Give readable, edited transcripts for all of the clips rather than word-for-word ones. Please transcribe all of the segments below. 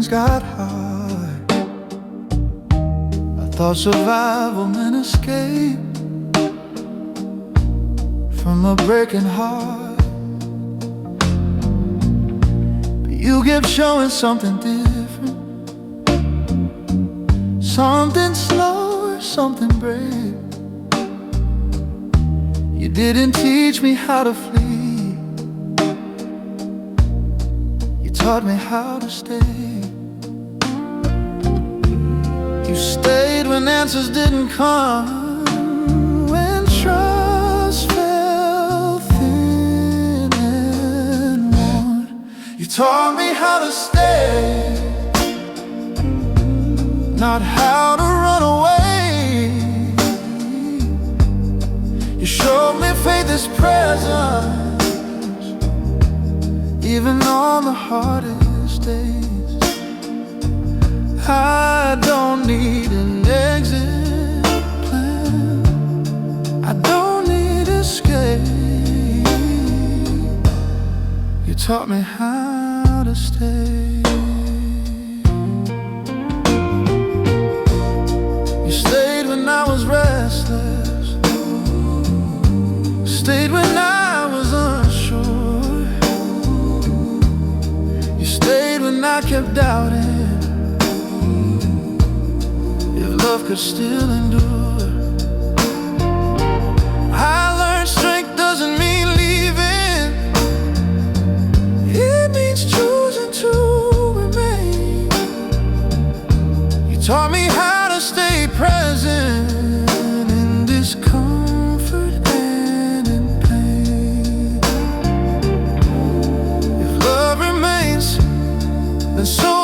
got hard, I thought survival meant escape from a breaking heart. But you kept showing something different, something slower, something brave. You didn't teach me how to flee, you taught me how to stay. You stayed when answers didn't come, when trust fell thin and worn. You taught me how to stay, not how to run away. You showed me faith is presence, even on the hardest days. I don't need an exit plan, I don't need escape. You taught me how to stay. You stayed when I was restless, stayed when I was unsure. You stayed when I kept doubting love could still endure. I learned strength doesn't mean leaving, it means choosing to remain. You taught me how to stay present in discomfort and in pain. If love remains, then so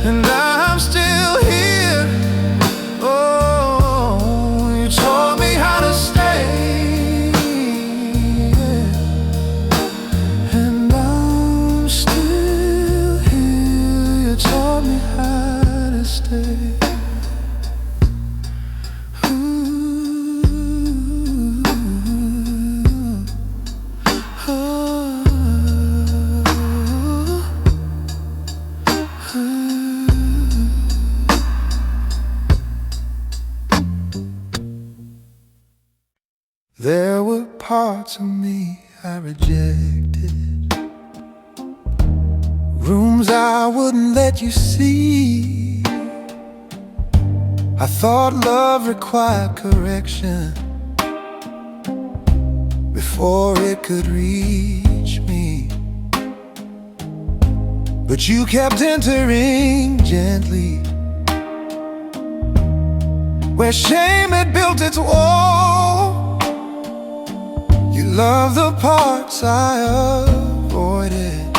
and I'm still here. Oh, you taught me how to stay, and I'm still here. You taught me how to stay. There were parts of me I rejected, rooms I wouldn't let you see. I thought love required correction before it could reach me. But you kept entering gently where shame had built its wall. Love the parts I avoided,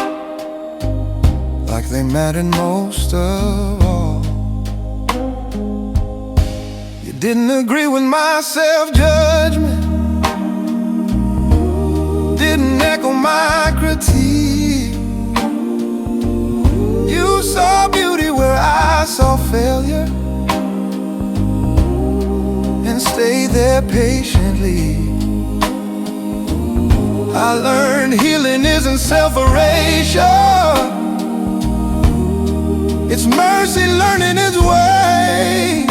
like they mattered most of all. You didn't agree with my self-judgment, didn't echo my critique. You saw beauty where I saw failure, and stayed there patiently. I learned healing isn't self-erasure, it's mercy learning its way.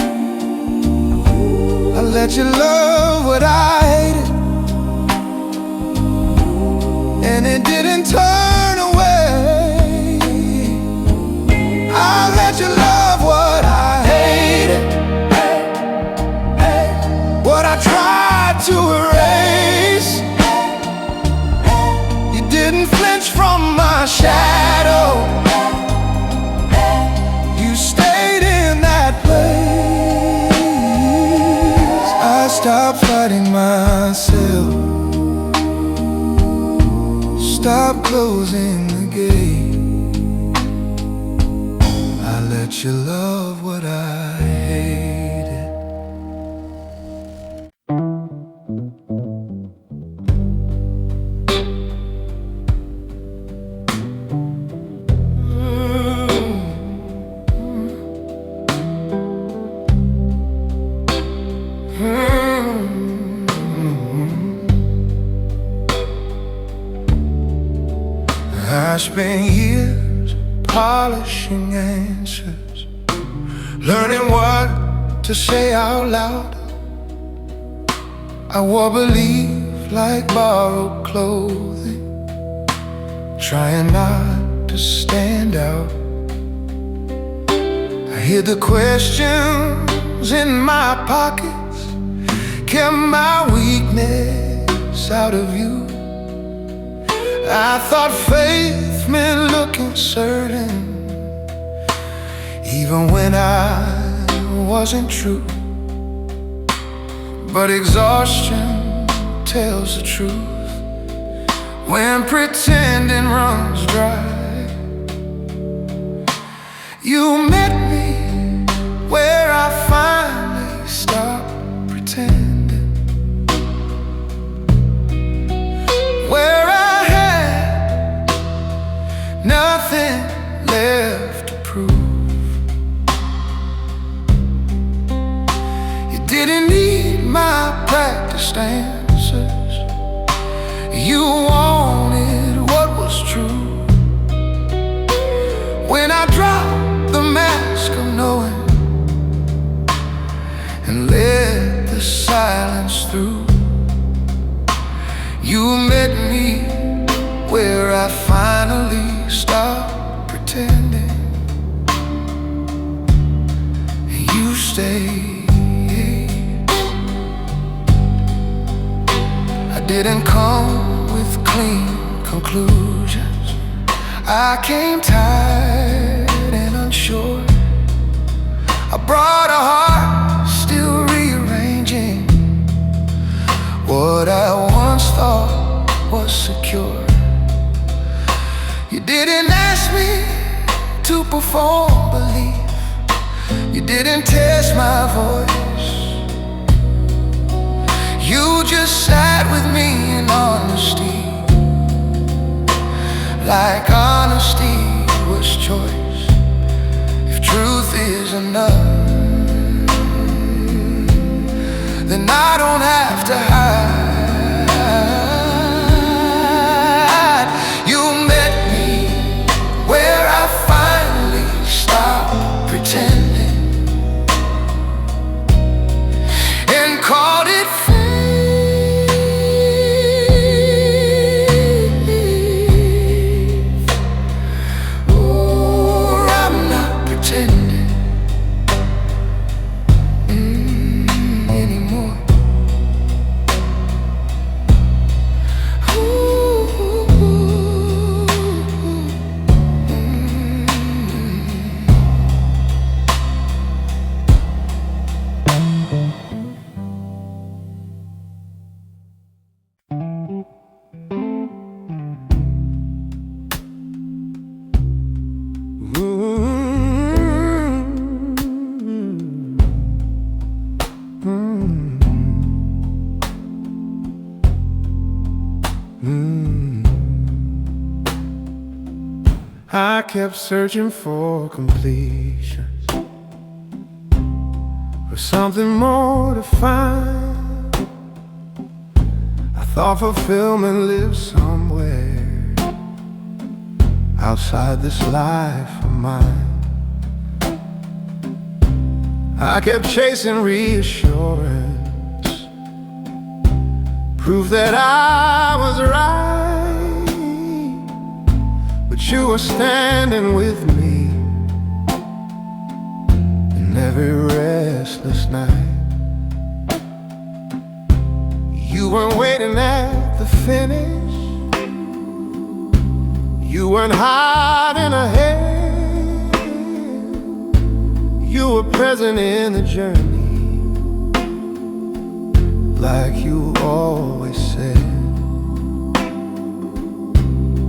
I let you love what I hated, and it didn't turn away. I let you love what I hated, what I tried to erase. Didn't flinch from my shadow, you stayed in that place. I stopped fighting myself, stopped closing the gate. I let you love what I hated. I spent years polishing answers, learning what to say out loud. I wore belief like borrowed clothing, trying not to stand out. I hid the questions in my pockets, kept my weakness out of view. I thought faith meant looking certain, even when I wasn't true. But exhaustion tells the truth when pretending runs dry. You met me where I finally stopped pretending, where I had nothing left to prove. You didn't need my practiced answers, you wanted what was true. When I dropped the mask of knowing and let the silence through, you met me where I finally stopped pretending, and you stayed. I didn't come with clean conclusions, I came tired and unsure. I brought a heart still rearranging what I once thought was secure. You didn't ask me to perform belief, you didn't test my voice, you just sat with me in honesty, like honesty was choice. If truth is enough, then I don't have to hide. You met me where I finally stopped pretending and called it faith. Oh, I'm not pretending anymore. I kept searching for completion, for something more to find. I thought fulfillment lived somewhere outside this life of mine. I kept chasing reassurance, proof that I was right. But you were standing with me in every restless night. You weren't waiting at the finish, you weren't hiding ahead, you were present in the journey, like you always said.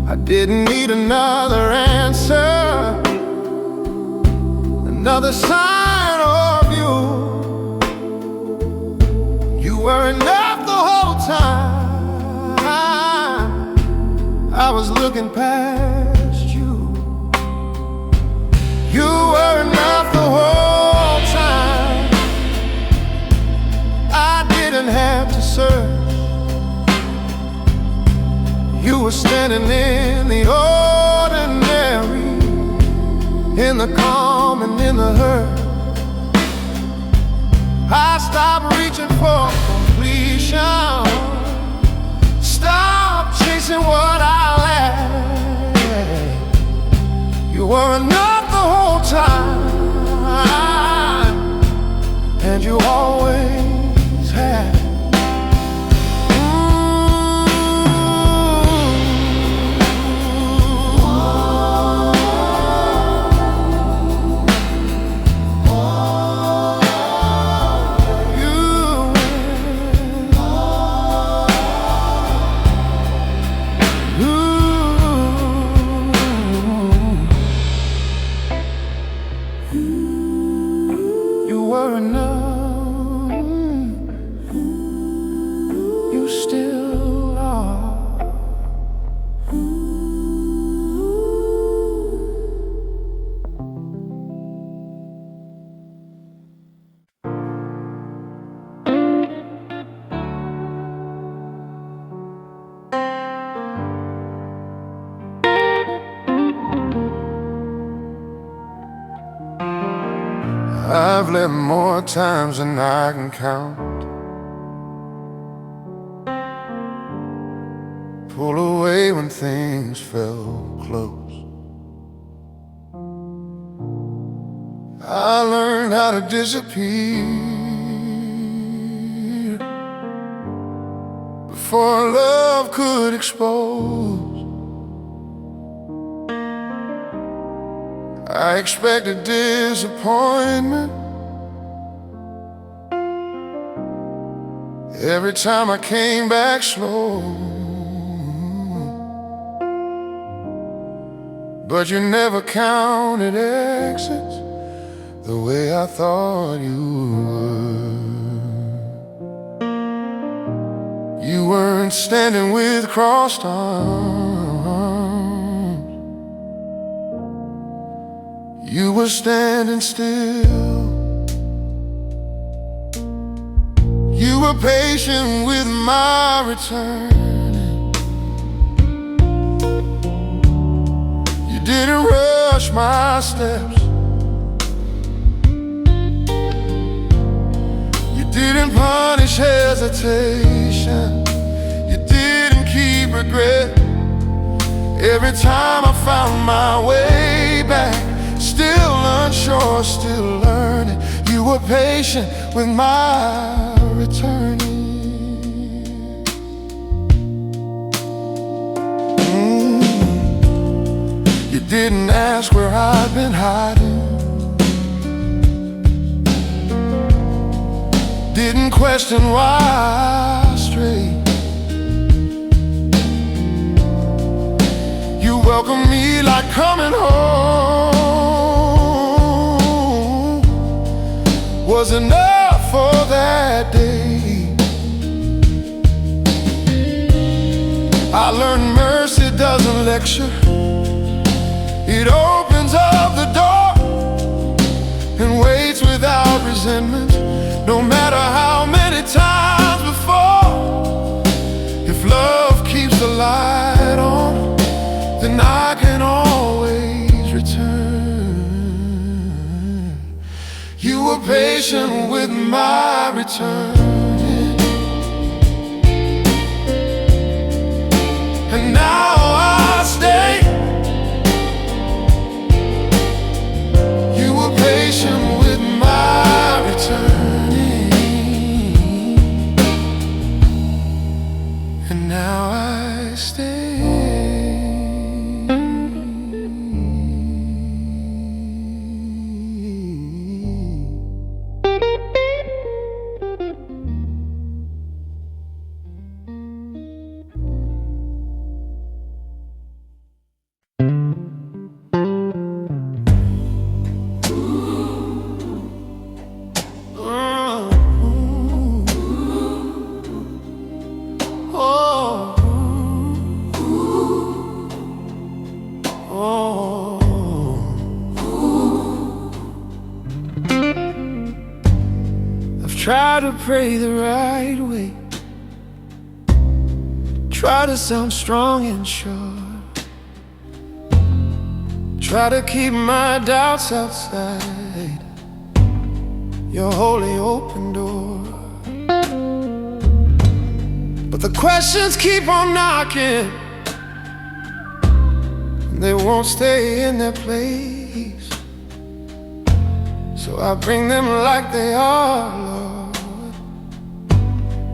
I didn't need another answer, another sign of you. You were enough the whole time. I was looking past you. You were enough the whole time. I didn't have to search. You were standing in the open. in the calm and in the hurt. I stopped reaching for completion, stop chasing what I lacked. You were enough the whole time, and you always had. I've lived more times than I can count. Pull away when things felt close. I learned how to disappear before love could expose. I expected disappointment every time I came back slow, but you never counted exits the way I thought you would. You weren't standing with crossed arms, you were standing still. You were patient with my return. You didn't rush my steps. You didn't punish hesitation. You didn't keep regret. Every time I found my way back, still unsure, still learning, you were patient with my returning. You didn't ask where I'd been hiding, didn't question why I strayed. You welcomed me like coming home was enough for that day. I learned mercy doesn't lecture, it opens up the door and waits without resentment. No matter how many times before, if love keeps the light on, then I can always return. You were patient with my return, and now I stay. You were patient with my returning, and now I stay. Try to pray the right way, try to sound strong and sure, Try to keep my doubts outside your holy open door, but the questions keep on knocking, and they won't stay in their place. So I bring them like they are, Lord,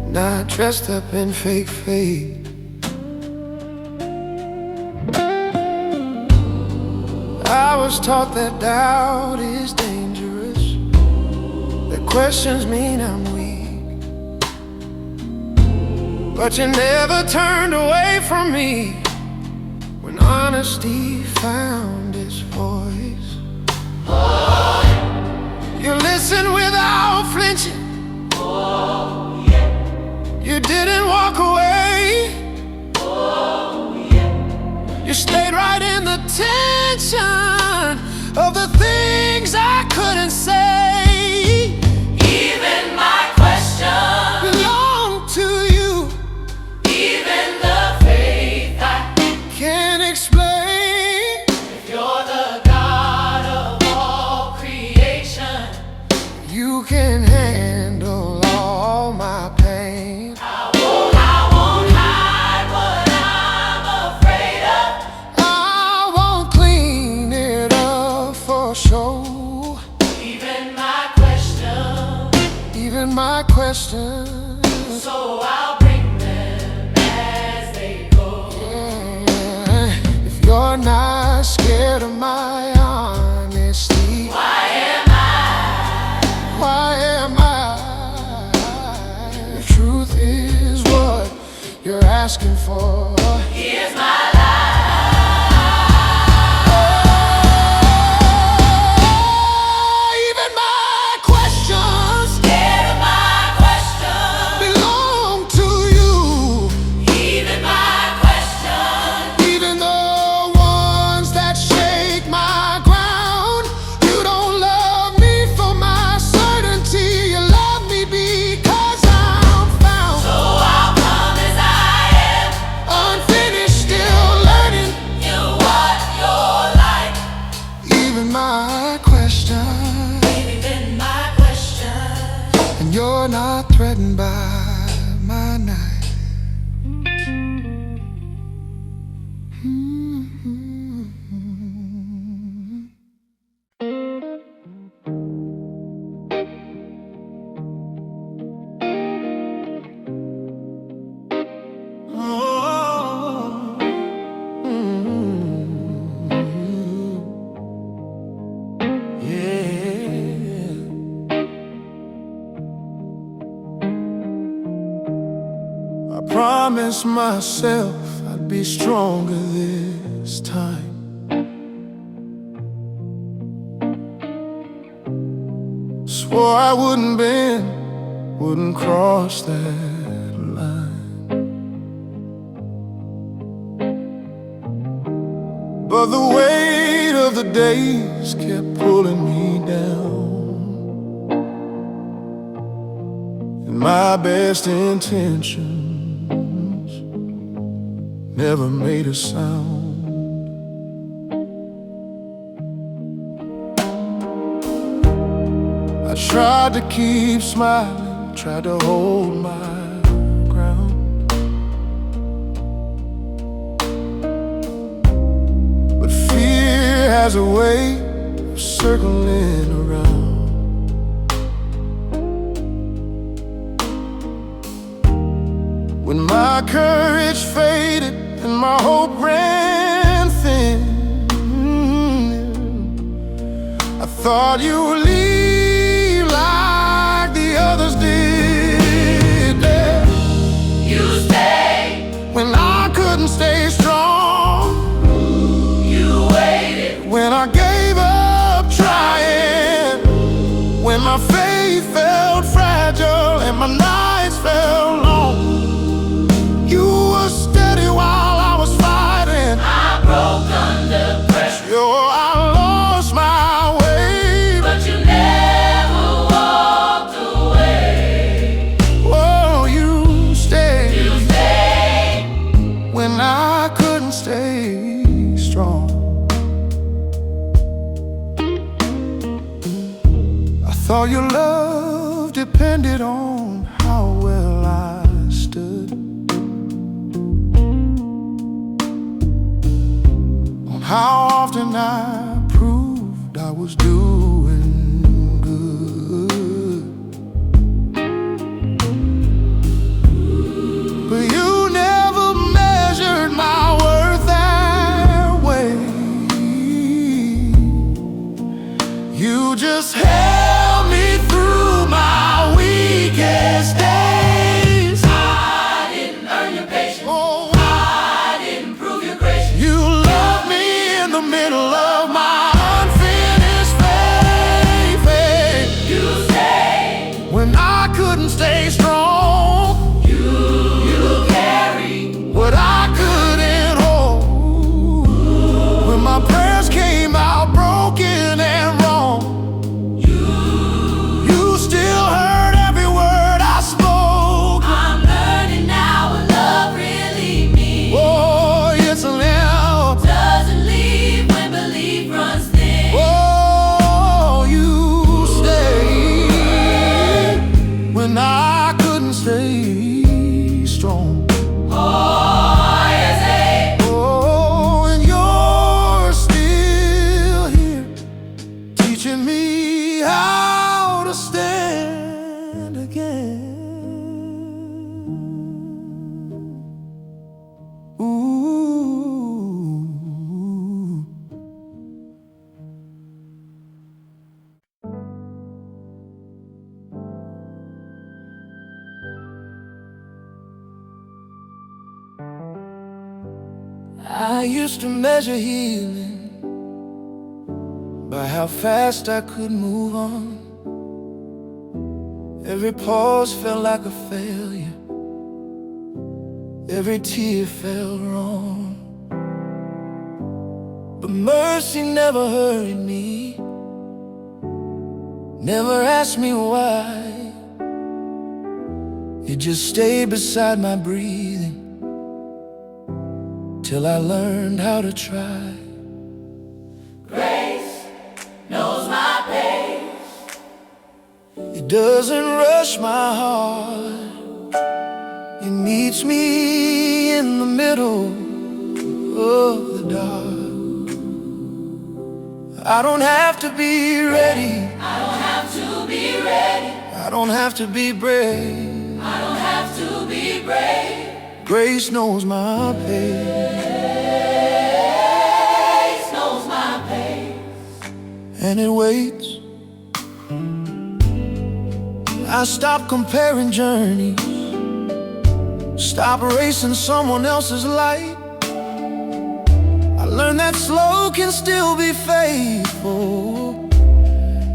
not dressed up in fake faith. I was taught that doubt is dangerous, that questions mean I'm weak, but you never turned away from me when honesty found its voice. You listened without flinching. You didn't walk away. You stayed right in the tension of the things I couldn't say. Even my questions belong to you. Even the faith I can't explain. If you're the God of all creation, you can handle all my pain. I won't hide what I'm afraid of. I won't clean it up for show. Even my questions, so I'll bring them as they go. Yeah. If you're not scared of my honesty, why am I? Why am I? The truth is what you're asking for. Here's my life. You're not threatened by my knife. Promised myself I'd be stronger this time. Swore I wouldn't bend, wouldn't cross that line. But the weight of the days kept pulling me down, and my best intentions never made a sound. I tried to keep smiling, tried to hold my ground, but fear has a way of circling around. When my courage faded and my hope ran thin, I thought you would leave like the others did. Yeah. You stayed when I couldn't stay strong. You waited when I gave up trying, when my faith felt fragile and my nights felt long. You were steady while I was fighting. I broke under pressure. Sure, I lost my way, but you never walked away. Oh, you stayed. You stayed when I couldn't stay strong. Thought your love depended on how well I stood, on how often I proved I was doing good. But you never measured my worth that way. You just held me through my weakest days. I didn't earn your patience. Oh, I didn't prove your gracious. you loved me in the middle of my unfinished faith. You stayed. When I couldn't stay strong, You carried. what I couldn't hold. When my prayers came out broken and wrong, you still heard every word I spoke. I'm learning now what love really means. Oh, yes, I am. Doesn't leave when belief runs thin. Oh, you stayed when I couldn't stay strong. Oh, yes, hey. Oh, and you're still here, teaching me how to stand again. Ooh. I used to measure healing by how fast I could move on. Every pause felt like a failure, every tear felt wrong. But mercy never hurried me, never asked me why. It just stayed beside my breathing till I learned how to try. Grace knows my pain. It doesn't rush my heart, it meets me in the middle of the dark. I don't have to be ready, I don't have to be ready. I don't have to be brave. I don't have to be brave. Grace knows my pain, Grace knows my pain. and it waits. I stop comparing journeys, stop racing someone else's light. I learned that slow can still be faithful,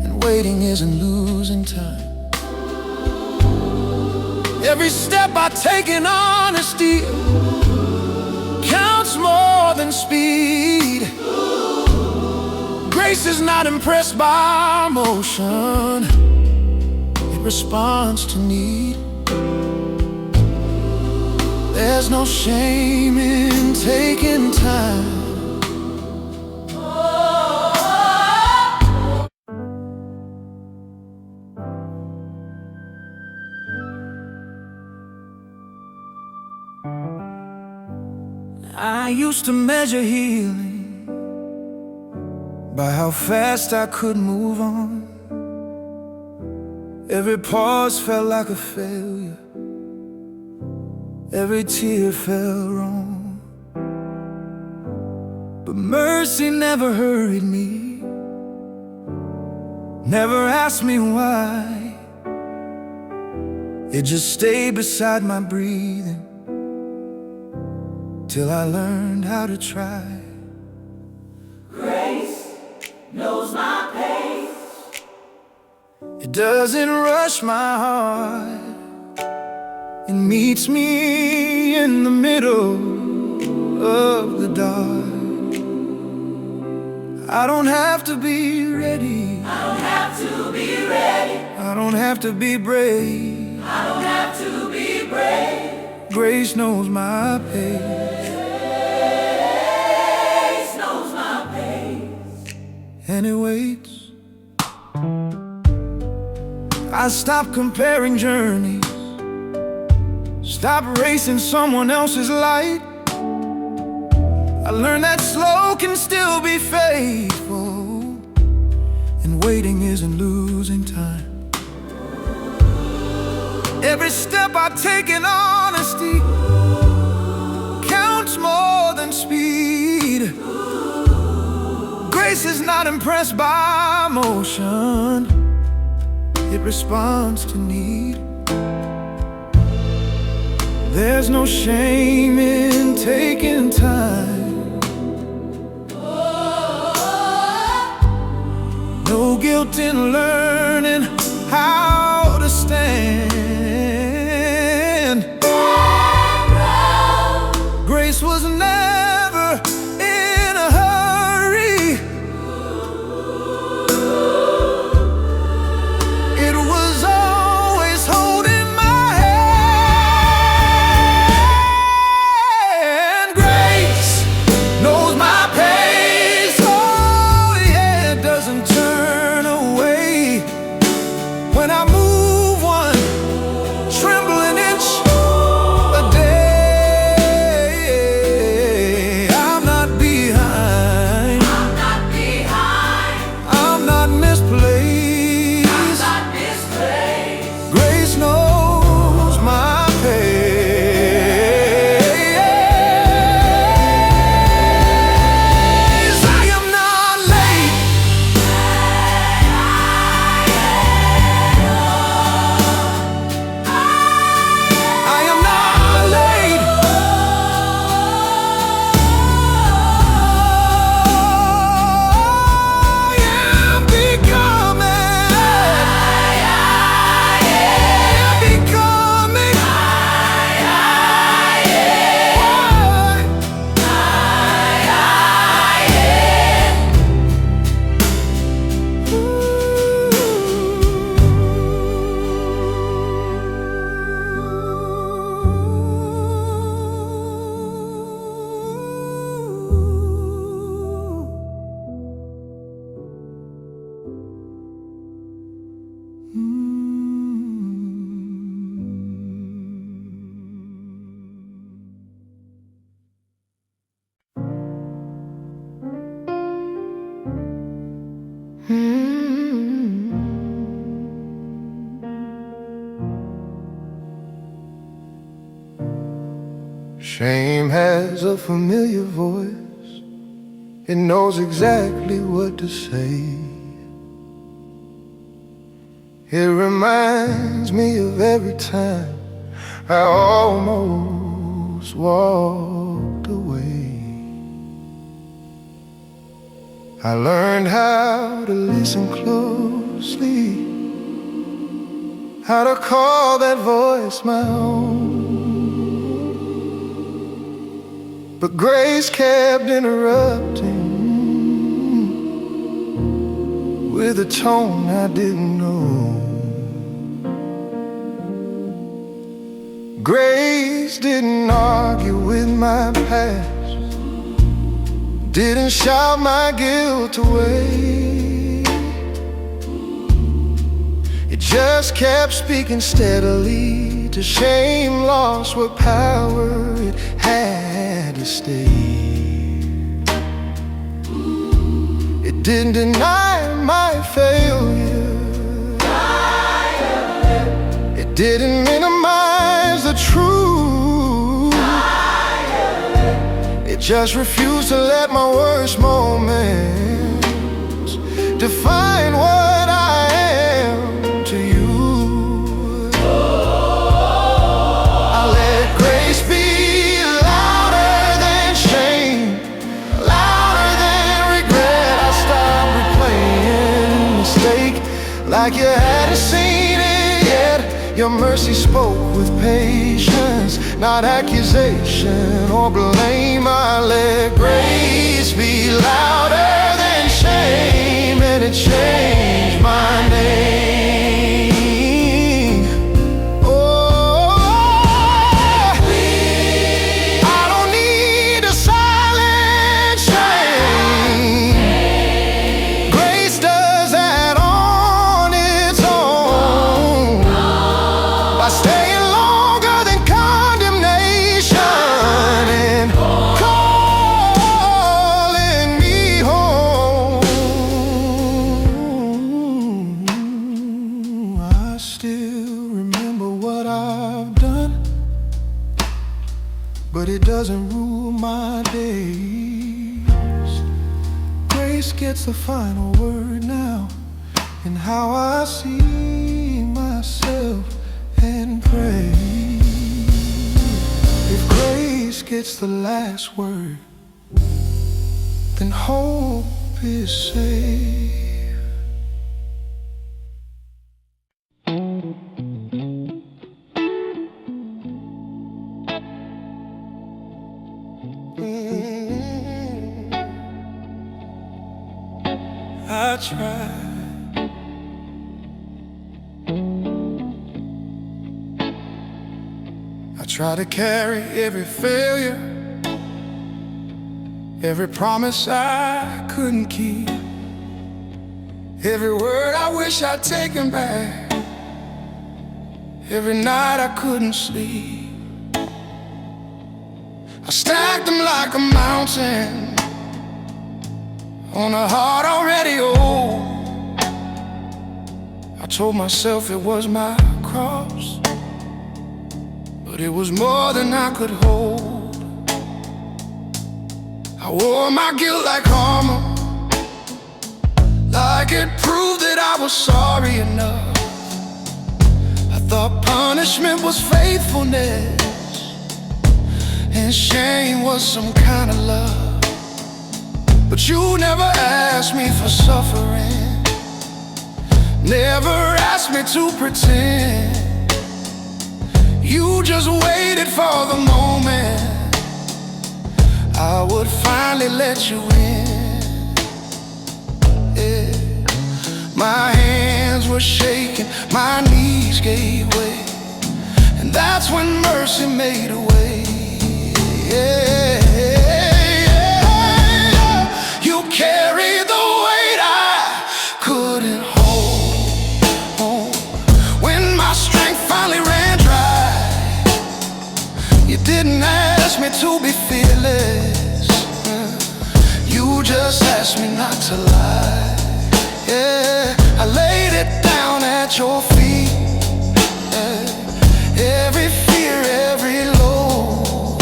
and waiting isn't losing time. Every step I take in honesty counts more than speed. Grace is not impressed by motion, it responds to need. There's no shame in taking time. I used to measure healing by how fast I could move on. Every pause felt like a failure, every tear felt wrong. But mercy never hurried me, never asked me why. It just stayed beside my breathing till I learned how to try. Grace knows my pain. It doesn't rush my heart, it meets me in the middle of the dark. I don't have to be ready, I don't have to be ready. I don't have to be brave. I don't have to be brave. Grace knows my pain, Grace knows my pain. and it waits. I stopped comparing journeys, stopped racing someone else's light. I learned that slow can still be faithful, and waiting isn't losing time. Every step I take in honesty counts more than speed. Grace is not impressed by motion, it responds to need. There's no shame in taking time, no guilt in learning how to stand. Grace was never in a hurry, it was always holding my hand. Grace knows my pace, oh yeah, it doesn't turn away. When I move one trembling inch a day, I'm not behind, I'm not misplaced. Grace knows my pace. I am not late, I am not late. I am becoming, Shame has a familiar voice, it knows exactly what to say. It reminds me of every time I almost walked away. I learned how to listen closely, how to call that voice my own. But grace kept interrupting with a tone I didn't know. Grace didn't argue with my past, didn't shout my guilt away. It just kept speaking steadily to shame lost what power it had to stay. It didn't deny my failure, it didn't minimize the truth. It just refused to let my worst moments define what I am to you. I let grace be louder than shame, louder than regret. I stopped replaying mistake like you hadn't seen it yet. Your mercy spoke with patience, not accusation or blame. I let grace be louder than shame, and it changed my name. Oh, I don't need a silent shame. Grace does that on its own. it doesn't rule my days. Grace gets the final word now in how I see myself and pray. If grace gets the last word, then hope is safe. I tried. I try to carry every failure, every promise I couldn't keep, every word I wish I'd taken back, every night I couldn't sleep. I stacked them like a mountain on a heart already old. I told myself it was my cross, but it was more than I could hold. I wore my guilt like armor, like it proved that I was sorry enough. I thought punishment was faithfulness, and shame was some kind of love. But you never asked me for suffering, never asked me to pretend. You just waited for the moment I would finally let you in. Yeah. My hands were shaking, my knees gave way, and that's when mercy made a way. Yeah. You carry the weight I couldn't hold. When my strength finally ran dry, you didn't ask me to be fearless, you just asked me not to lie. Yeah, I laid it down at your feet, every fear, every load.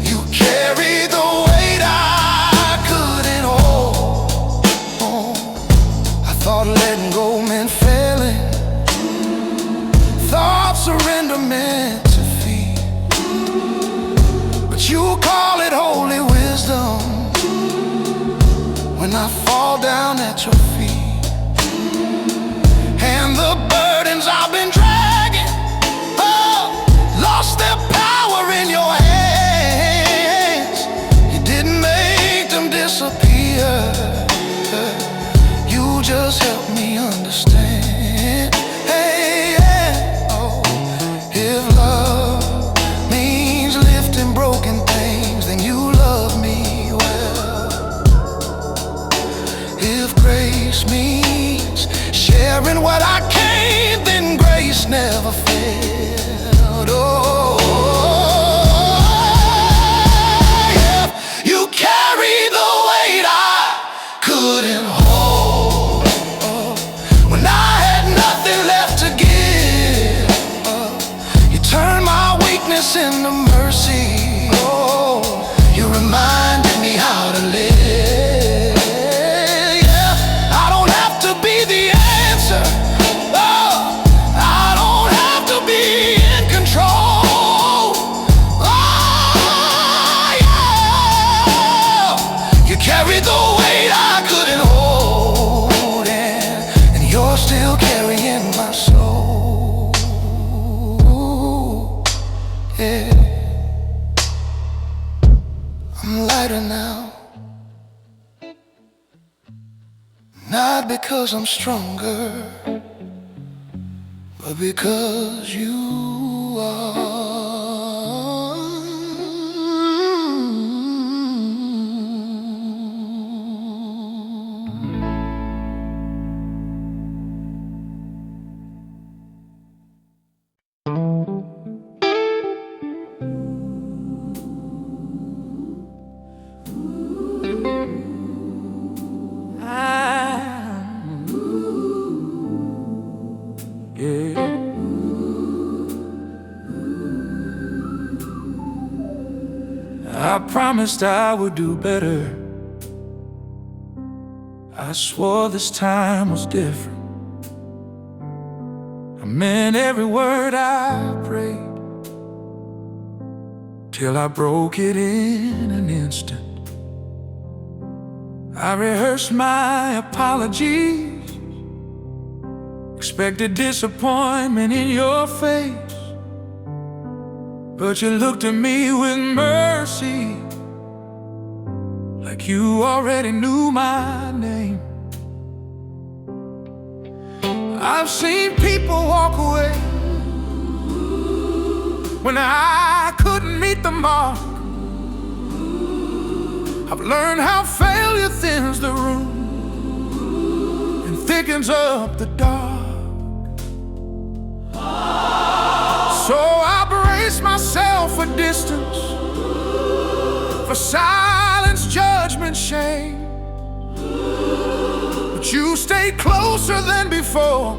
You carry the weight I couldn't hold. I thought letting go meant failing, thought surrender meant defeat, but you call it holy wisdom when I fall down at your feet. And the burdens I've been dragging, lost their power in your hands. You didn't make them disappear, you just helped me understand. Hey, yeah. Oh, if love means lifting broken things, then you love me well. If grace means sharing what I can't, then grace never failed. Oh, yeah. You carry the weight I couldn't hold. When I had nothing left to give, you turned my weakness into mercy. Oh, you reminded me how to live. Yeah, I don't have to be the answer. Oh, I don't have to be in control. Oh, yeah. You carried the weight I couldn't hold, and you're still carrying my soul. Yeah. I'm lighter now, not because I'm stronger, but because you are. promised I would do better. I swore this time was different. I meant every word I prayed, till I broke it in an instant. I rehearsed my apologies, expected disappointment in your face, but you looked at me with mercy, like you already knew my name. I've seen people walk away when I couldn't meet the mark. I've learned how failure thins the room and thickens up the dark. So I brace myself for distance, for silence, judgment, shame. But you stayed closer than before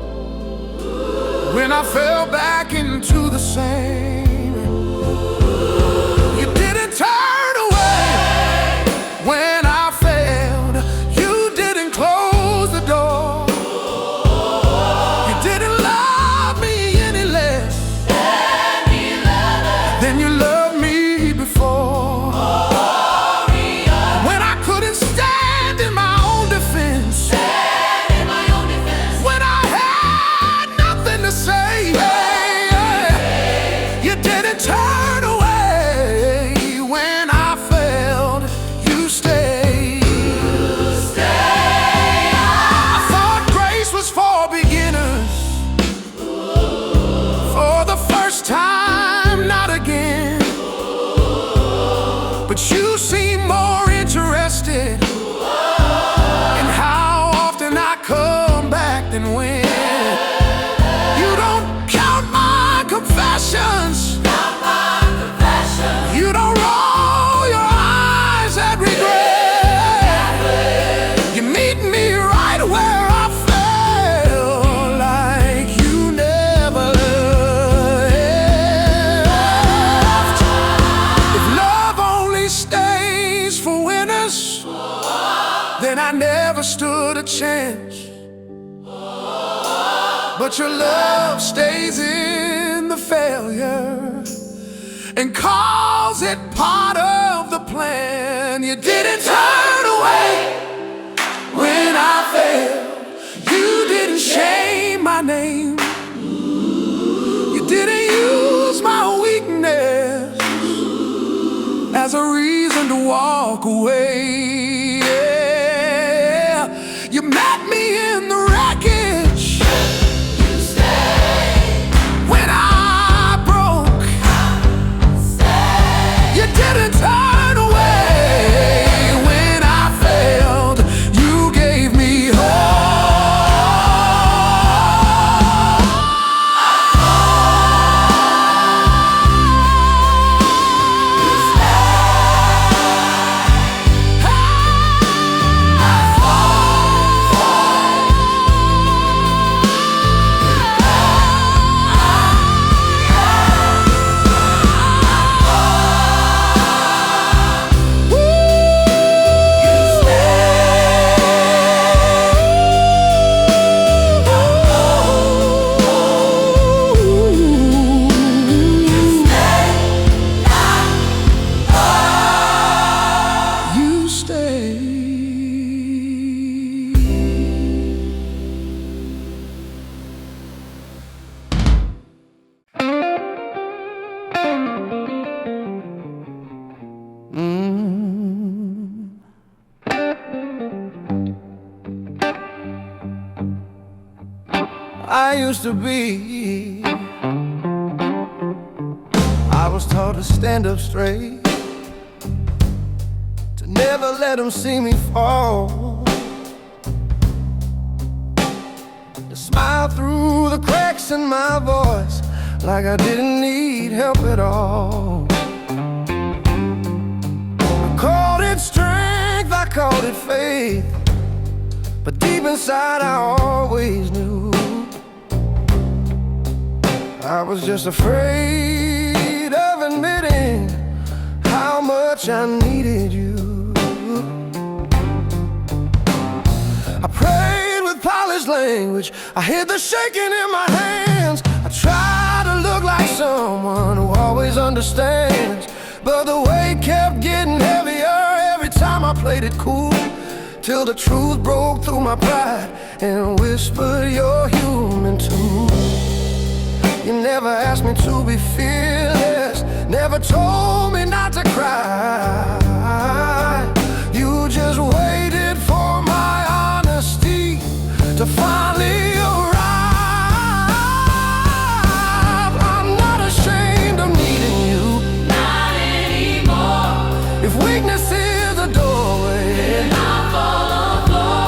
when I fell back into the same. You didn't turn away when I failed. You didn't close the door. You didn't love me any less than you loved me before. When I couldn't stand in my own defense, when I had nothing to say, you didn't turn away. When I failed, you stayed. I thought grace was for beginners, for the first time, not again. But you seem more interested in how often I come back than when. You don't count my confessions. You don't roll your eyes at regret. You meet me right where I felt like you never left. If love only stays for winners, then I never stood a chance. But your love stays in the failure and calls it part of the plan. You didn't turn away when I failed. You didn't shame my name. You didn't use my weakness as a reason to walk away. Yeah. You met me in the wreckage when I broke. You didn't turn away when I failed. You gave me I used to be. I was taught to stand up straight, to never let them see me fall, to smile through the cracks in my voice like I didn't need help at all. I called it strength, I called it faith, but deep inside I always knew I was just afraid of admitting how much much I needed you. I prayed with polished language, I hid the shaking in my hands. I tried to look like someone who always understands, but the weight kept getting heavier every time I played it cool, till the truth broke through my pride and whispered, you're human too. You never asked me to be fearless, never told me not to cry. You just waited for my honesty to finally arrive. I'm not ashamed of needing you, Not anymore. if weakness is the doorway, Then I'll fall on the floor.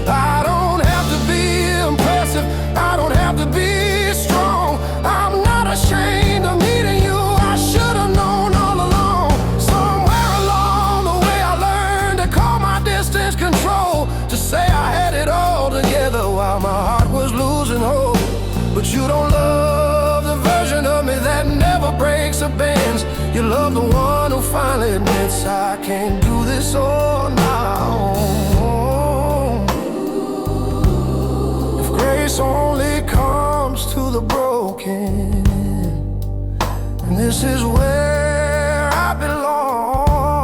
I don't have to be impressive, I don't have to be strong. I'm not ashamed of needing you. I should have known all along. Somewhere along the way I learned to call my distance control, to say I had it all together while my heart was losing hope. But you don't love the version of me that never breaks or bends. You love the one who finally admits I can't do this on my own. If grace only comes to the broken, and this is where I belong.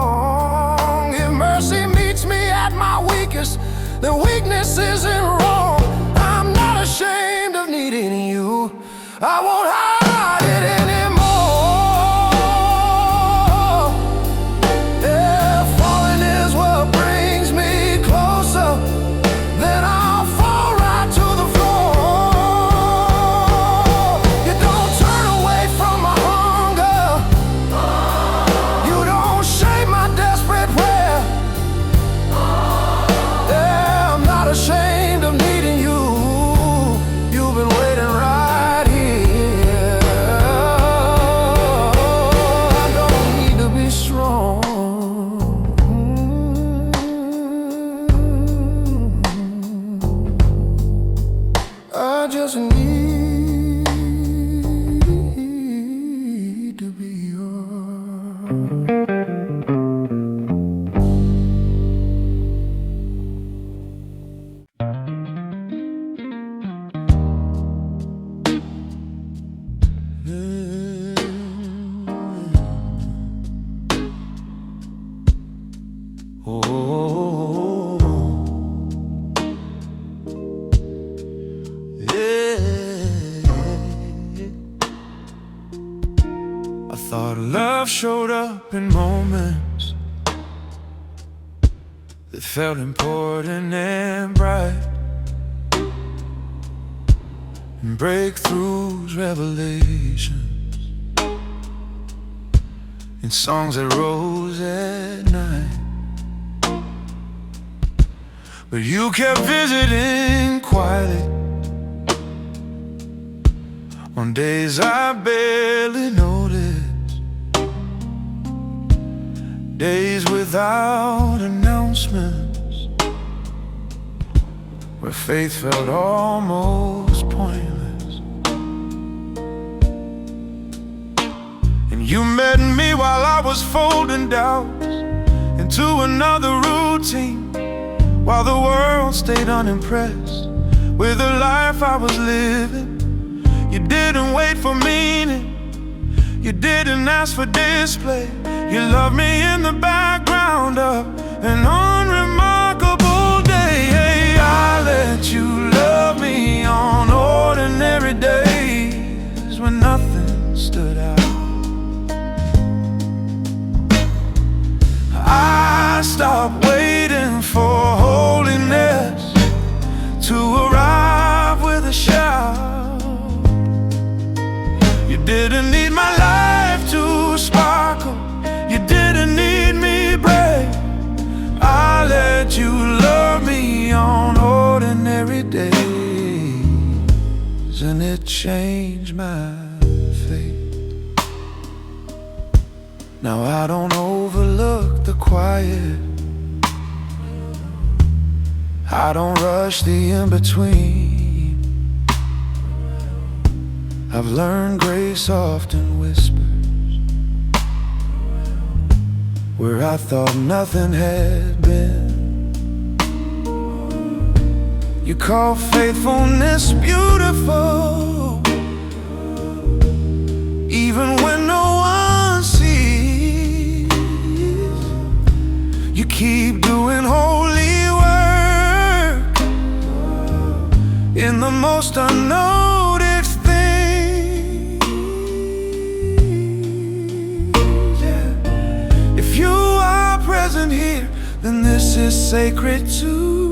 If mercy meets me at my weakest, then weakness isn't wrong. I'm not ashamed of needing you, I won't hide it anymore. Yeah, falling is what brings me closer, then I'll fall right to the floor. You don't turn away from my hunger, you don't shame my desperate prayer. Yeah, I'm not ashamed of needing you, you've been waiting right here. I don't need to be strong, I just need to be yours. I thought love showed up in moments that felt important and bright, and breakthroughs, revelations, in songs that rose at night. But you kept visiting quietly on days I barely noticed, days without announcements, where faith felt almost pointless. And you met me while I was folding doubts into another routine, while the world stayed unimpressed with the life I was living. You didn't wait for meaning, you didn't ask for display. You loved me in the background of an unremarkable day. I let you love me on ordinary days when nothing stood out. I stopped waiting for holiness to arrive with a shout. You didn't need my life to sparkle, you didn't need me brave. I let you love me on ordinary days, and it changed my fate. Now I don't overlook the quiet, I don't rush the in-between. I've learned grace often whispers where I thought nothing had been. You call faithfulness beautiful, even when no one sees. You keep doing holy work in the most unnoticed things. Yeah. If you are present here, then this is sacred too.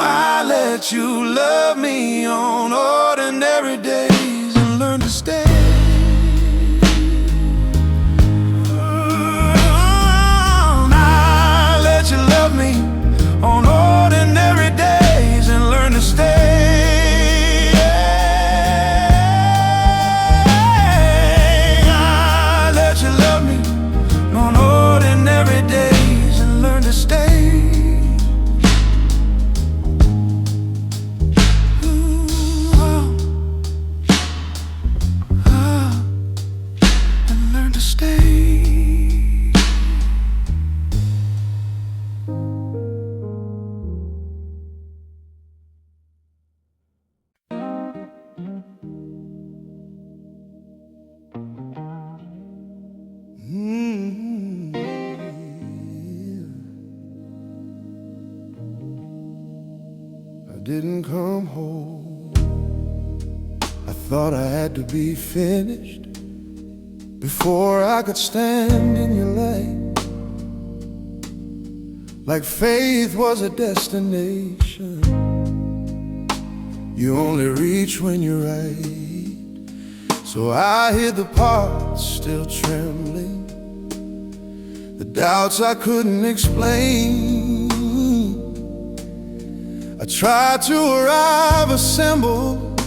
I let you love me on ordinary days and learn to stay. I let you love me on ordinary days and learn to stay. I let you love me on ordinary days and learn to stay. I didn't come home. I thought I had to be finished before I could stand in your light. Like faith was a destination you only reach when you're right. So I hid the parts still trembling, the doubts I couldn't explain. I tried to arrive assembled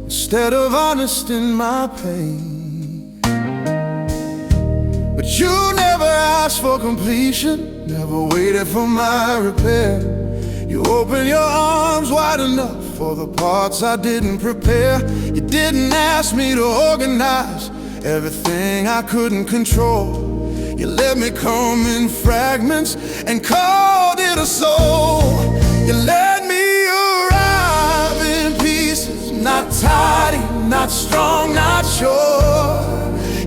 instead of honest in my pain. But you never asked for completion, never waited for my repair. You opened your arms wide enough for the parts I didn't prepare. You didn't ask me to organize everything I couldn't control. You let me come in fragments and called it a soul. You let me arrive in pieces, not tidy, not strong, not sure.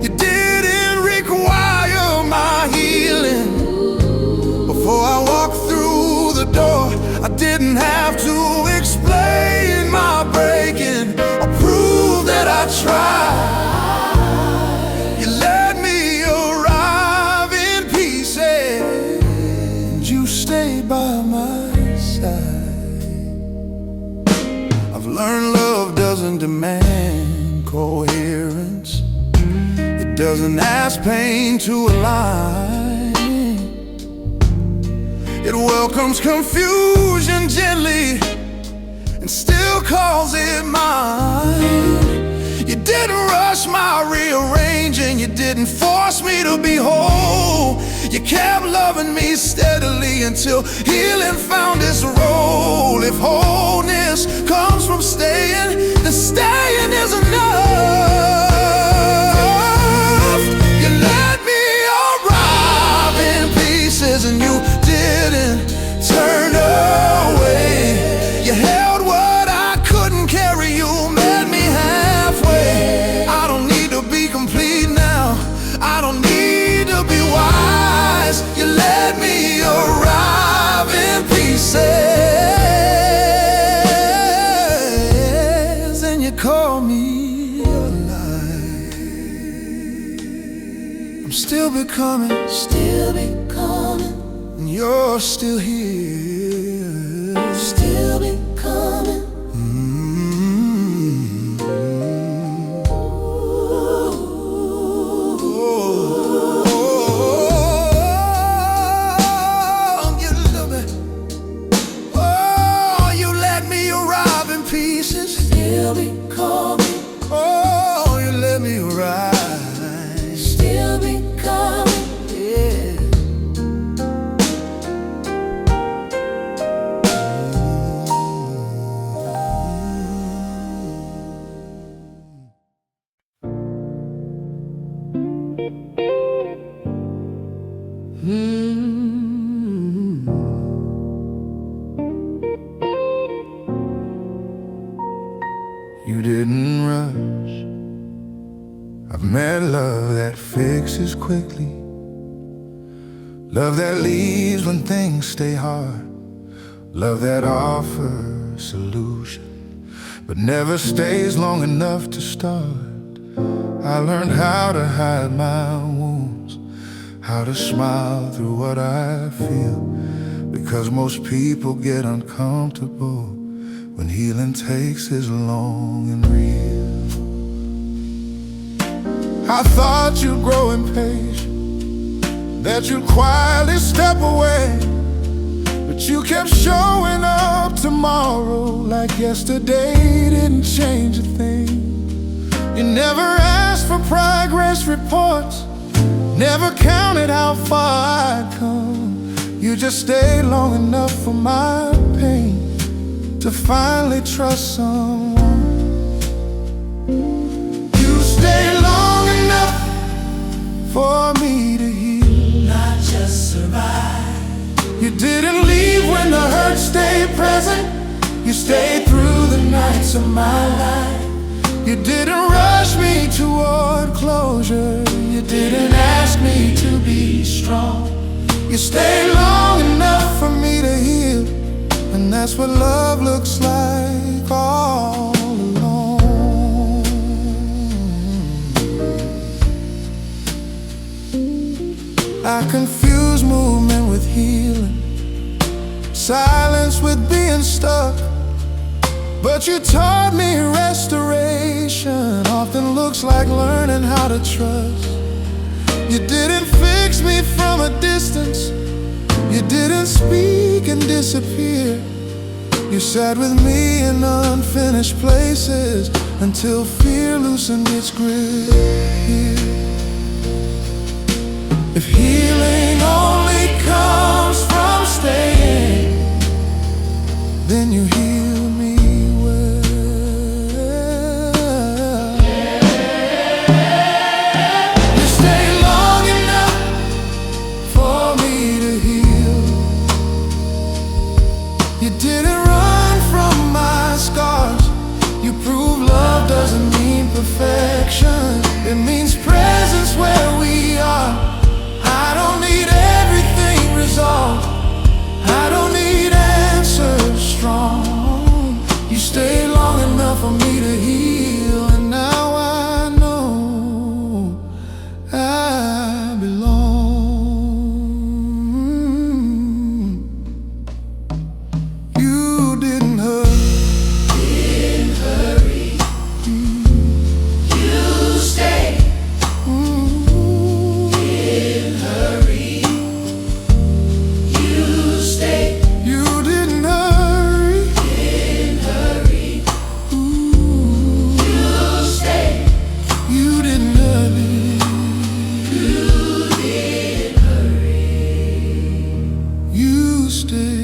You didn't require my healing before I walked through the door. I didn't have to explain my breaking or prove that I tried. You let me arrive in pieces, and you stayed by my side. I've learned love doesn't demand coherence. It doesn't ask pain to align. It welcomes confusion gently and still calls it mine. You didn't rush my rearranging, you didn't force me to be whole. You kept loving me steadily until healing found its role. If wholeness comes from staying, then staying is enough. You let me arrive in pieces and you didn't turn away. You held what I couldn't carry, you met me halfway. I don't need to be complete now, I don't need to be wise. You let me arrive in pieces, and you call me alive. I'm still becoming, and you're still here, Still becoming. You love me. Oh, you let me arrive in pieces. Still becoming. Oh, you let me arrive. Still becoming. Yeah. Mm. You didn't rush. I've met love that fixes quickly, love that leaves when things stay hard, love that offers solution but never stays long enough to start. I learned how to hide my wounds, how to smile through what I feel, because most people get uncomfortable when healing takes as long and real. I thought you'd grow impatient, that you'd quietly step away, but you kept showing up tomorrow like yesterday didn't change a thing. You never asked for progress reports, never counted how far I'd come. You just stayed long enough for my pain to finally trust someone. You stayed long enough for me to heal, not just survive. You didn't leave when the hurt stayed present. You stayed through the nights of my life. You didn't rush me toward closure. You didn't ask me to be strong. You stayed long enough for me to heal, and that's what love looks like all along. I confuse movement with healing, silence with being stuck, but you taught me restoration often looks like learning how to trust. You didn't fix me from a distance, you didn't speak and disappear. You sat with me in unfinished places until fear loosened its grip. If healing only comes from staying, then you heal me well. You stayed long enough for me to heal. You didn't run from my scars. You proved love doesn't mean perfection, it means presence where we are. I don't need everything resolved, I don't need answers strong. You stayed long enough for me to heal, and now I know I belong. You didn't hurry. You stayed. Didn't hurry. You stayed. You didn't hurry. Didn't hurry. You stayed. You didn't hurry. You didn't hurry. You stayed.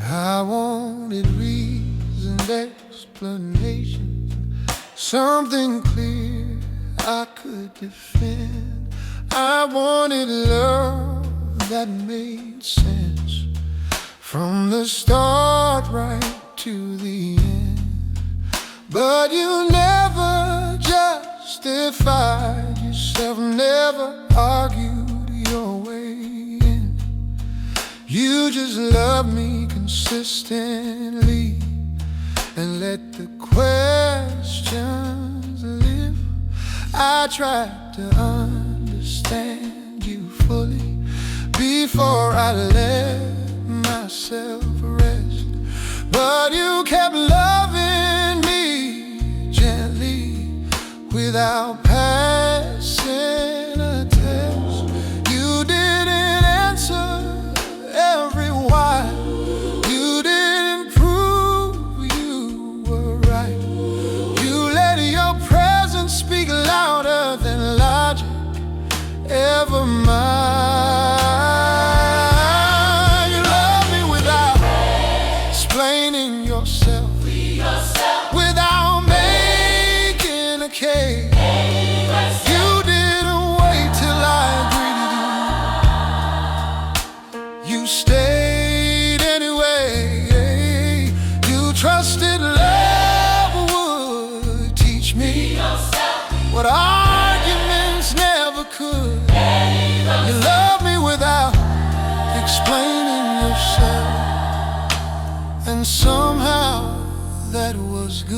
I wanted reasoned explanations, something clear I could defend. I wanted love that made sense from the start right to the end. But you never justified yourself, never argued your way in. You just loved me consistently and let the questions live. I tried to understand you fully before I let myself rest, but you kept loving me gently without passing a test. You didn't answer every why, you didn't prove you were right. You let never mind. You love me without explaining yourself, without making a case. You didn't wait till I greeted you. You stayed anyway. You trusted love would teach me what arguments never could. You love me without explaining yourself, and somehow that was good.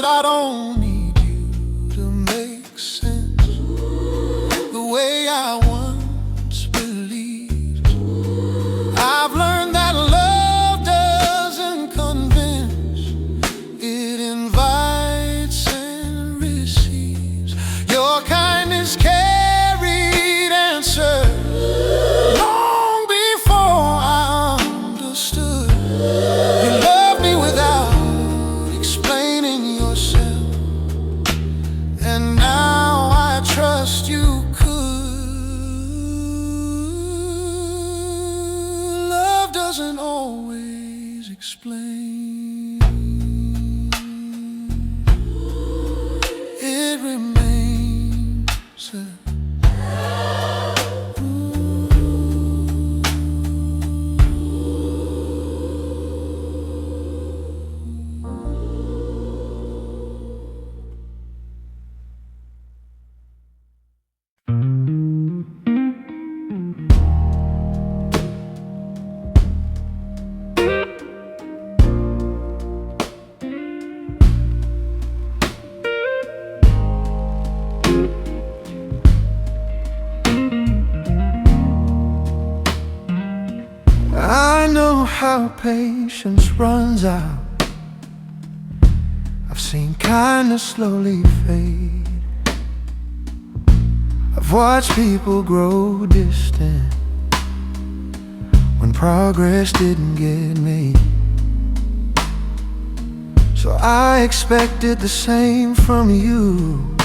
I don't need you to make sense the way I once believed. I've learned that love doesn't convince, it invites and receives. Your kindness carried answers long before I understood. You love me without explaining yourself, and now I trust you could. Love doesn't always explain, it remains I know how patience runs out. I've seen kindness slowly fade. I've watched people grow distant when progress didn't get made. So I expected the same from you.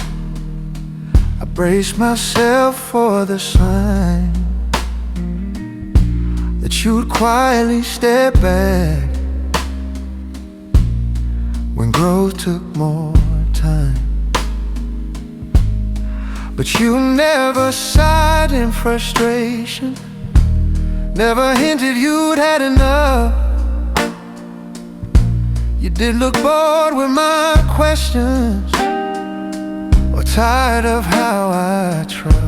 I braced myself for the sign that you'd quietly step back when growth took more time. But you never sighed in frustration, never hinted you'd had enough. You did look bored with my questions, or tired of how I trust.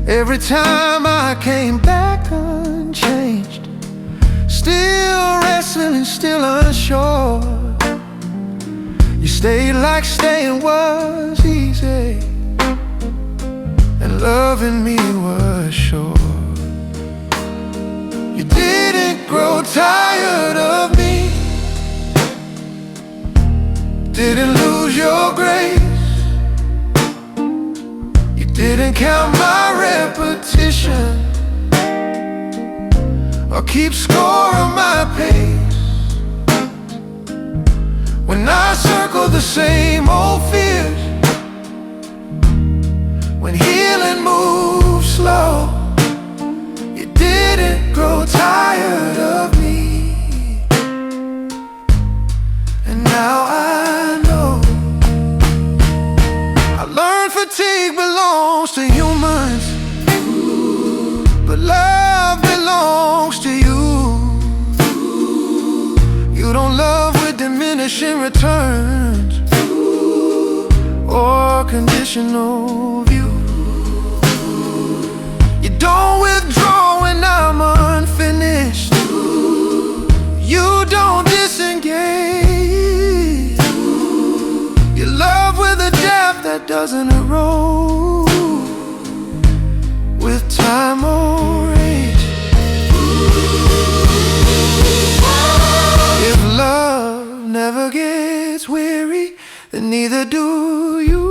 Every time I came back unchanged, still wrestling, still unsure. You stayed like staying was easy, and loving me was sure. You didn't grow tired of me, didn't lose your grace. You didn't count my repetition or keep score of my pace. When I circled the same old fears, when healing moved slow, you didn't grow tired of me. And now I know, I learned fatigue belongs to humans, but love belongs to you. You don't love with diminishing returns or conditional view. You don't withdraw when I'm unfinished. You don't disengage. You love with a depth that doesn't erode with time or age. If love never gets weary, then neither do you.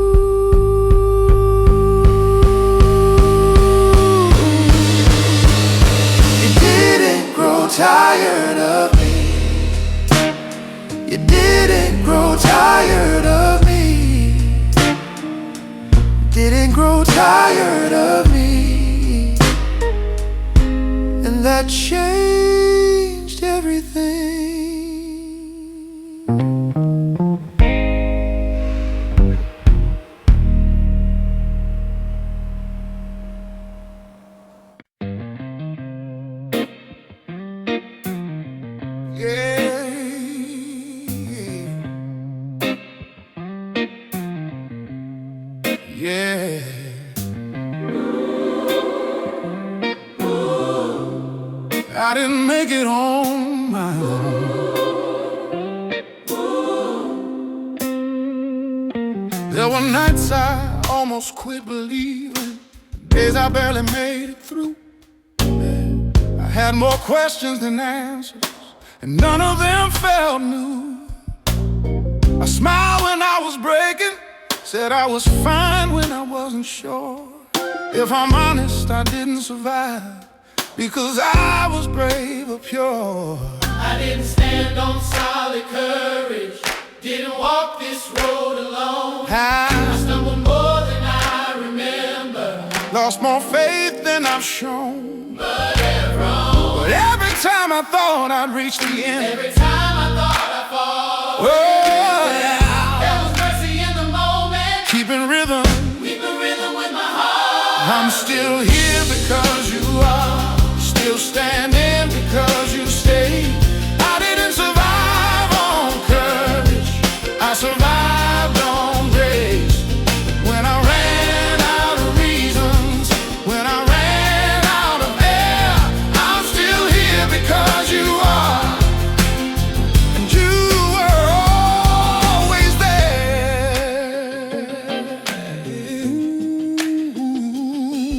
You didn't grow tired of me. You didn't grow tired of me. grew tired of me, and that changed everything. Yeah, yeah. I didn't make it on my own. There were nights I almost quit believing, days I barely made it through. I had more questions than answers, and none of them felt new. I smiled when I was breaking, said I was fine when I wasn't sure. If I'm honest, I didn't survive because I was brave or pure. I didn't stand on solid courage, didn't walk this road alone. I stumbled more than I remember, Lost more faith than I've shown. but every Time I thought I'd reach the end, every time I thought I'd fall, yeah. there was mercy in the moment, Keeping rhythm, keeping rhythm with my heart. I'm still here because you are, still standing because you stayed. I didn't survive on courage, I survived on grace. When I ran out of reasons, when I ran out of air, I'm still here because you are, and you were always there.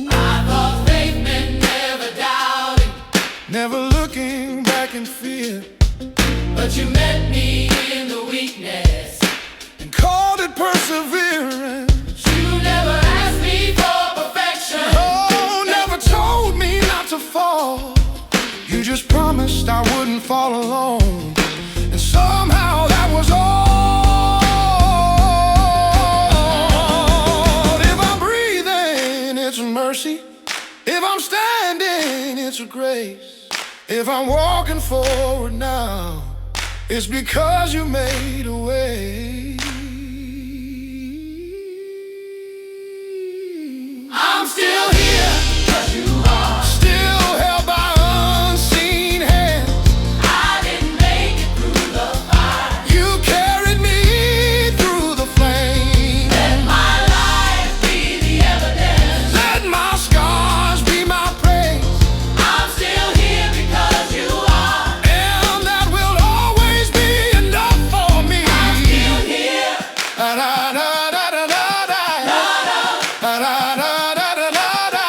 I thought faith meant never doubting, Never looking back in fear, but you met me in the weakness. and called it perseverance. You never asked me for perfection. Oh, never told me not to fall. You just promised I wouldn't fall alone, and somehow that was all. If I'm breathing, it's a mercy. If I'm standing, it's a grace. If I'm walking forward now, it's because you made a way. I'm still here, 'cause you are. Still held by unseen hands. I didn't make it through the fire. You carried me through the flames. Let my life be the evidence. Let my scars be my praise, I'm still here because you are. and that will always be enough for me. I'm still here. Da-da-da-da-da-da-da. Da-da-da-da-da-da-da.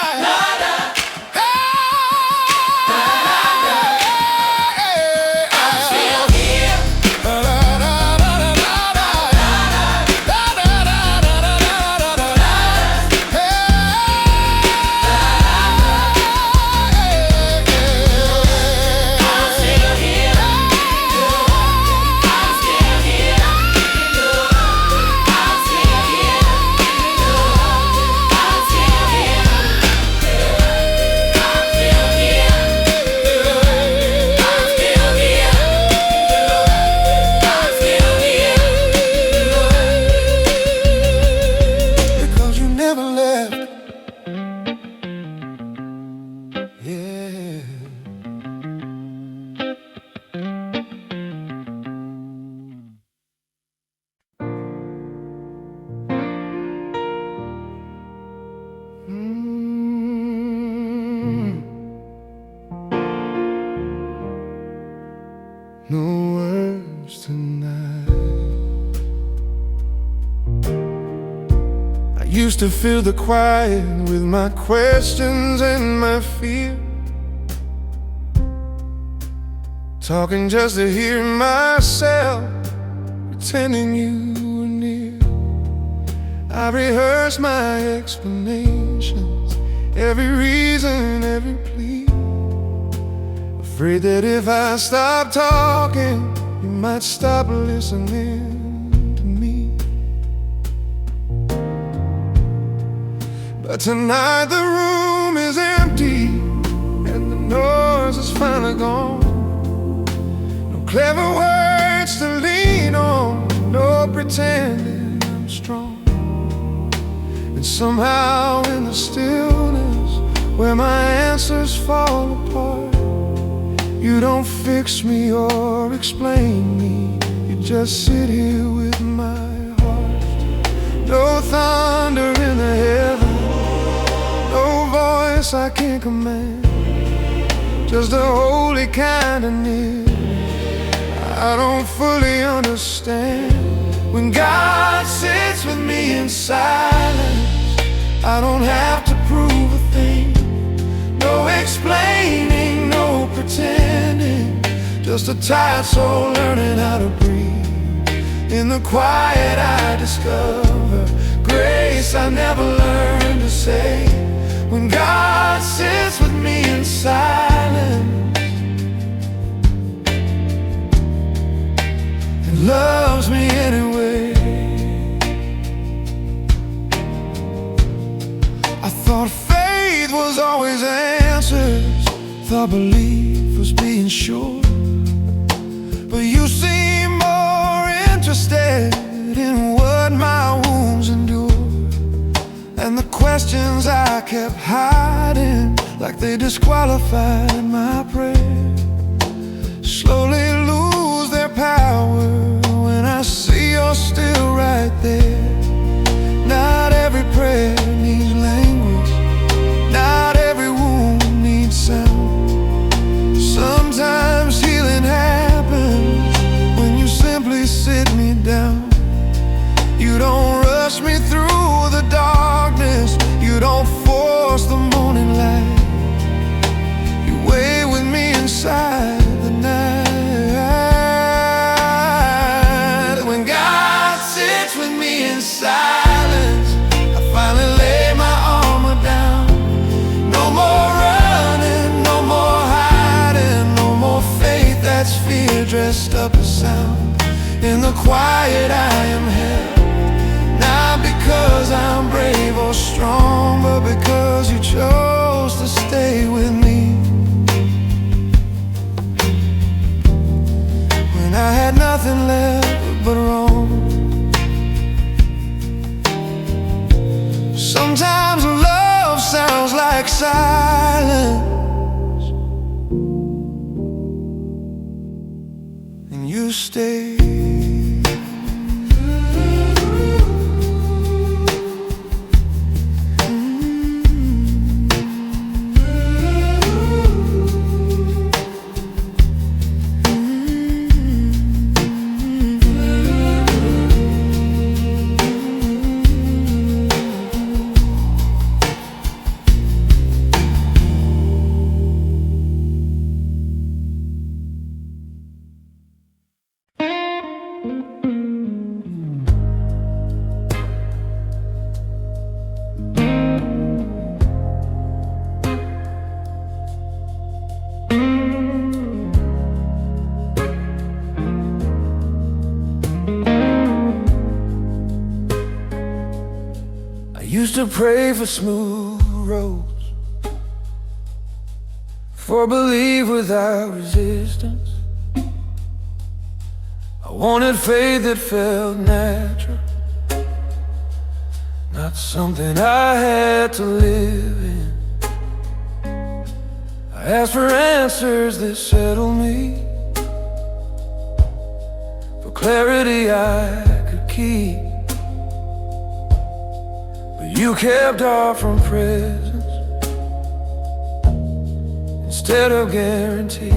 I'm still here. I'm still here. I'm still here. I'm still here. I'm still here. I'm still here. I'm still here. I'm still here. Because you never left. Yeah. No words tonight. I used to fill the quiet with my questions and my fear, talking just to hear myself, pretending you were near. I rehearsed my explanations, every reason, every plea, afraid that if I stopped talking, you might stop listening to me. Tonight the room is empty and the noise is finally gone. No clever words to lean on, no pretending I'm strong. And somehow in the stillness where my answers fall apart, you don't fix me or explain me, you just sit here with my heart. No thunder in the heavens, no voice I can't command, just a holy kind of near I don't fully understand. When God sits with me in silence, I don't have to prove a thing. No explaining, no pretending, just a tired soul learning how to breathe. In the quiet I discover grace I never learned to say. When God sits with me in silence and loves me anyway. I thought faith was always answers, thought belief was being sure, but you seem more interested in what my wounds endure. And the questions I kept hiding, like they disqualified my prayer, slowly lose their power when I see you're still right there. Not every prayer needs language, not every wound needs sound. Sometimes healing happens when you simply sit me down. You don't rush me through the darkness, you don't force the morning light. You wait with me inside the night. When God sits with me in silence, I finally lay my armor down. No more running, no more hiding, no more faith that's fear dressed up as sound. In the quiet I am held, not because I'm brave or strong, but because you chose to stay with me. When I had nothing left but wrong. Sometimes love sounds like silence, and you stay. Used to pray for smooth roads, for belief without resistance. I wanted faith that felt natural, not something I had to live in. I asked for answers that settled me, for clarity I could keep. You kept offering presents instead of guarantees.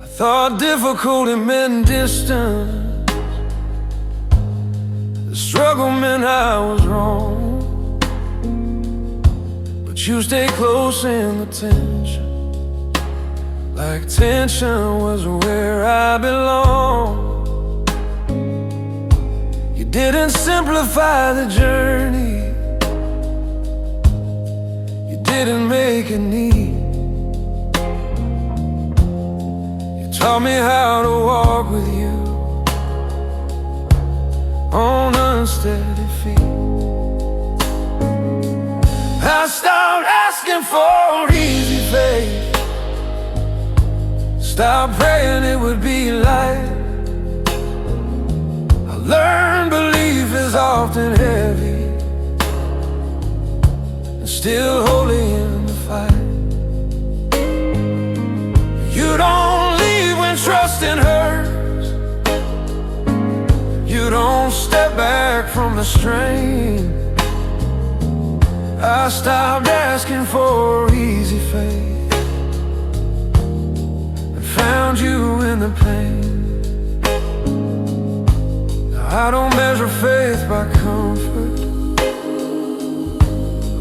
I thought difficulty meant distance, the struggle meant I was wrong. But you stayed close in the tension, like tension was where I belong. Didn't simplify the journey, you didn't make it neat. You taught me how to walk with you on unsteady feet. stopped asking for easy faith, stopped praying it would be light. I learned belief is often heavy and still holy in the fight. You don't leave when trusting hurts, you don't step back from the strain. I stopped asking for easy faith and found you in the pain. Now I don't measure faith by comfort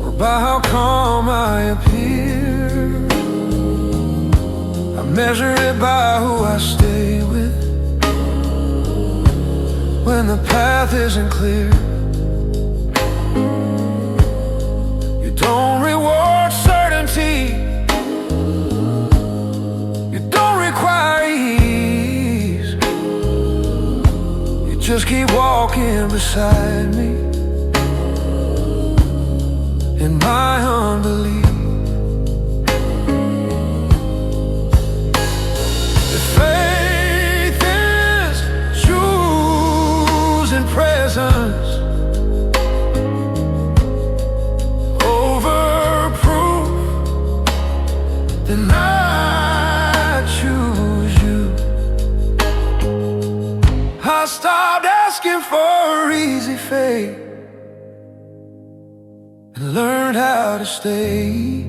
or by how calm I appear. I measure it by who I stay with when the path isn't clear. Don't reward certainty, you don't require ease. You just keep walking beside me in my unbelief. If faith is choosing presence then I choose you. I stopped asking for easy faith and learned how to stay.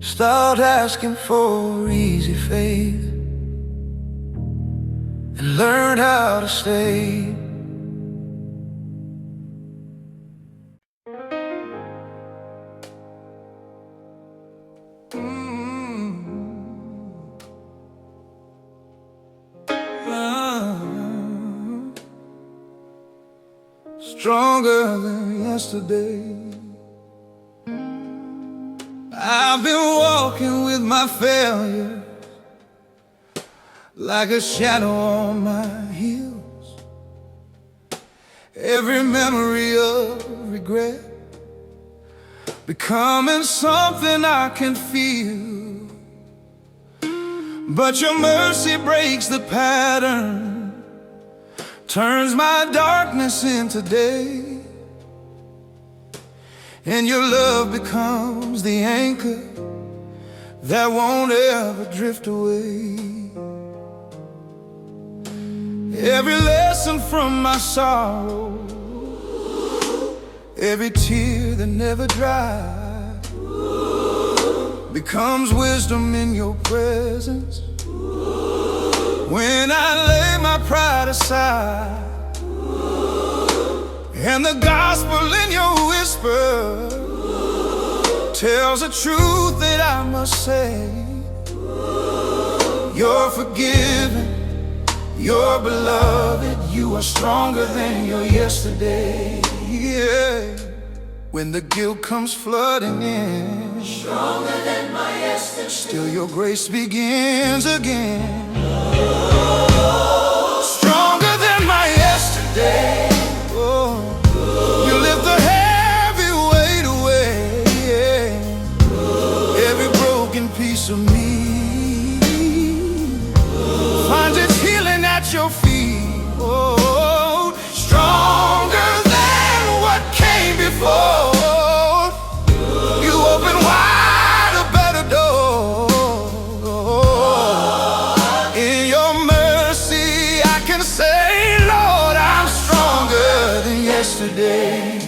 Stopped asking for easy faith and learned how to stay. Stronger than yesterday. I've been walking with my failures like a shadow on my heels. Every memory of regret becoming something I can feel. But your mercy breaks the pattern, turns my darkness into day, and your love becomes the anchor that won't ever drift away. Every lesson from my sorrow, every tear that never dries, becomes wisdom in your presence. When I lay my pride aside, and the gospel in your whisper tells the truth that I must say. You're forgiven, you're beloved, you are stronger than your yesterday. Yeah. When the guilt comes flooding in, Stronger than my yesterday. still your grace begins again. Stronger than my yesterday. Oh, you lift the heavy weight away. Every broken piece of me finds its healing at your feet. Oh, stronger than what came before. You open wide a better door. In your mercy I can say, Lord, I'm stronger than yesterday.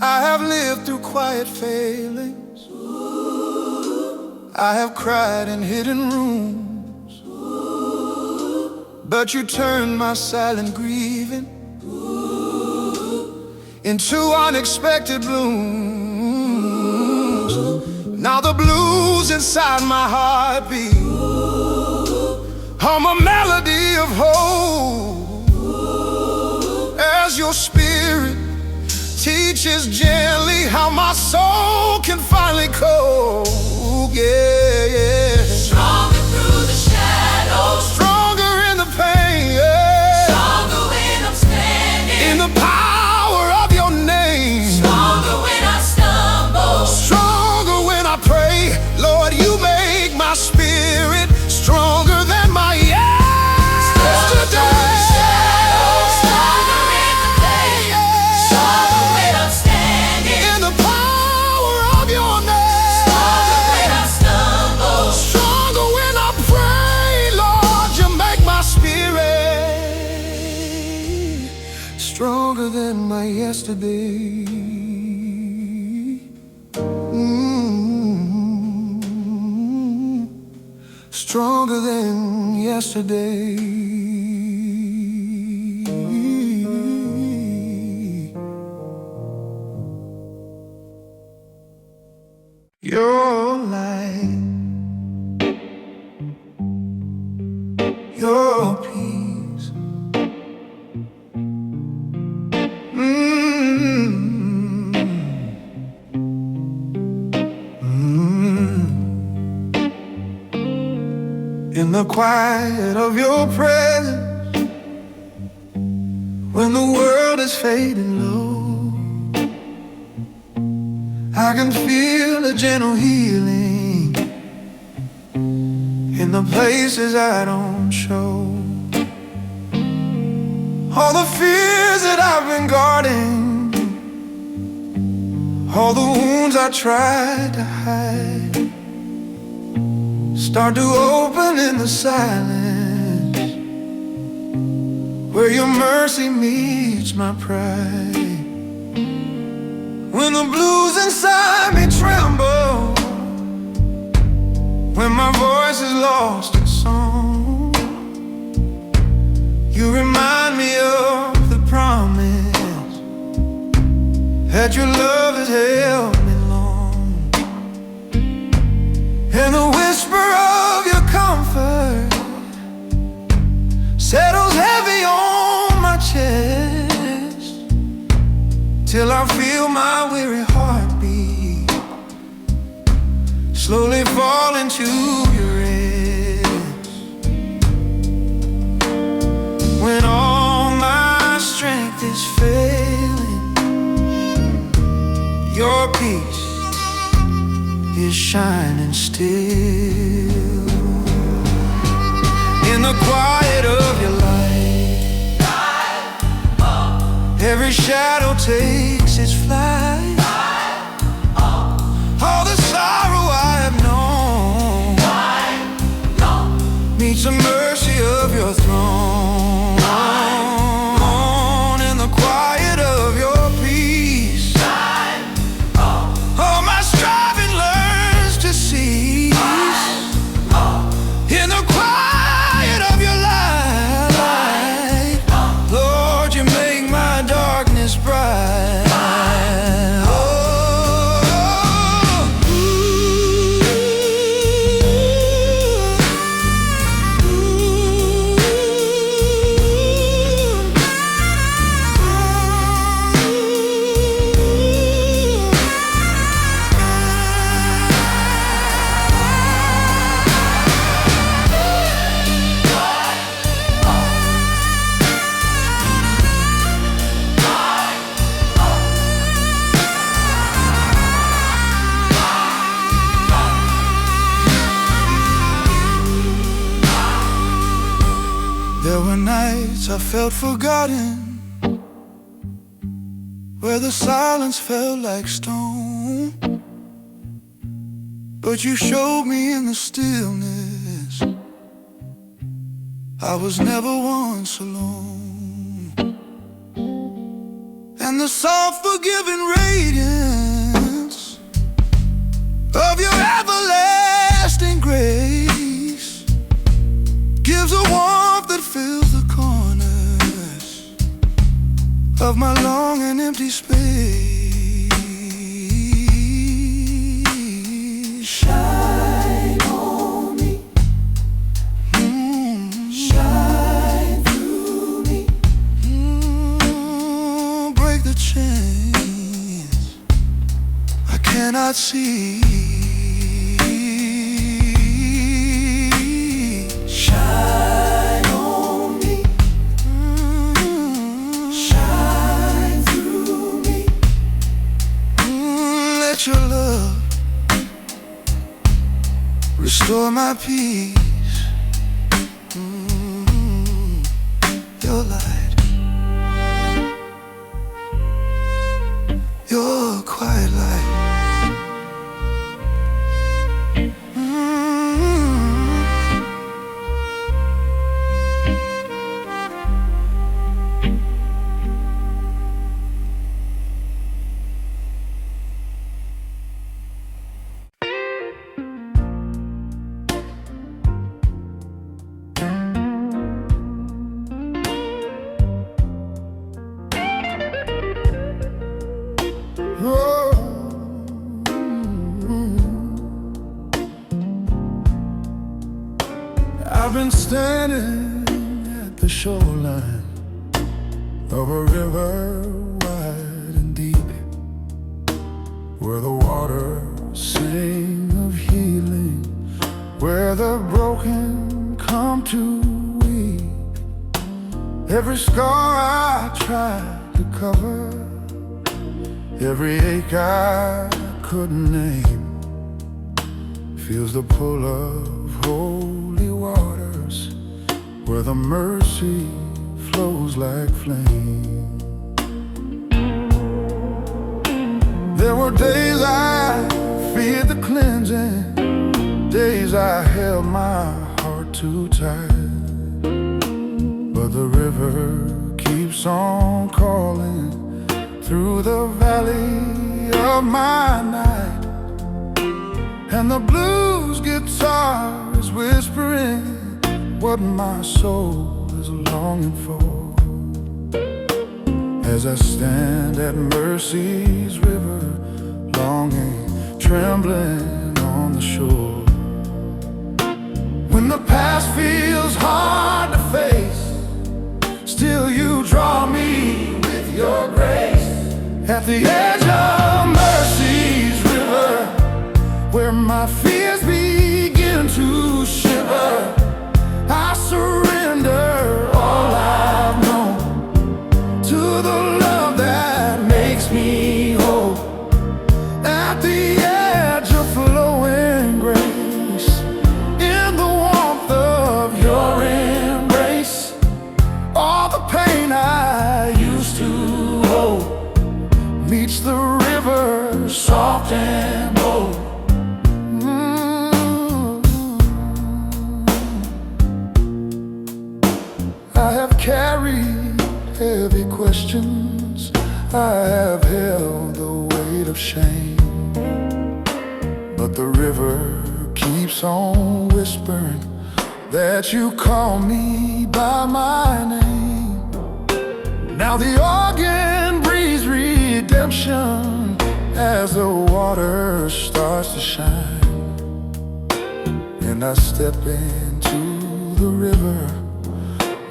I have lived through quiet failings, I have cried in hidden rooms, but you turned my silent grieving into unexpected blooms. Now the blues inside my heartbeat hum a melody of hope, as your spirit teaches gently how my soul can finally cope. Yeah, yeah. Stronger through the shadows, Stronger in the pain, yeah. stronger when I'm standing in the power than my yesterday. Stronger than yesterday. Your light, your peace. In the quiet of your presence, when the world is fading low, I can feel a gentle healing in the places I don't show. All the fears that I've been guarding, all the wounds I tried to hide, start to open in the silence, where your mercy meets my pride. When the blues inside me tremble, when my voice is lost in song, you remind me of the promise that your love has held me long. And the whisper of your comfort settles heavy on my chest, till I feel my weary heartbeat slowly fall into your rest. When all my strength is failing, your peace is shining still. In the quiet of your light, every shadow takes its flight. All the sorrow I have known meets the mercy of your throne. In the quiet of your peace, all my striving learns to cease. In the quiet of your light, Lord, you make my darkness bright. There were nights I felt forgotten, where the silence felt like stone. But you showed me in the stillness I was never once alone. And the soft forgiving radiance of your everlasting grace gives a warmth that fills the corners of my long and empty space. Shine on me, shine through me, break the chains I cannot see. Shine on me, shine through me. Let your love restore my peace. Your light, your quiet light. I've been standing at the shoreline of a river wide and deep, where the water sing of healing, where the broken come to weep. Every scar I tried to cover, every ache I couldn't name, feels the pull of holy waters, where the mercy flows like flame. There were days I feared the cleansing, days I held my heart too tight, but the river keeps on calling through the valley of my night, and the blues guitar is whispering what my soul is longing for, as I stand at mercy's river, longing, trembling on the shore. When the past feels hard to face, still you draw me with your grace. At the edge of mercy's river, where my fears begin to shiver, I surrender all I've known to the love that makes me whole. At the edge of flowing grace, in the warmth of your embrace, all the pain I used to hold meets the river soft and bold. I have carried heavy questions, I have held the weight of shame, but the river keeps on whispering that you call me by my name. Now the organ breathes redemption as the water starts to shine, and I step into the river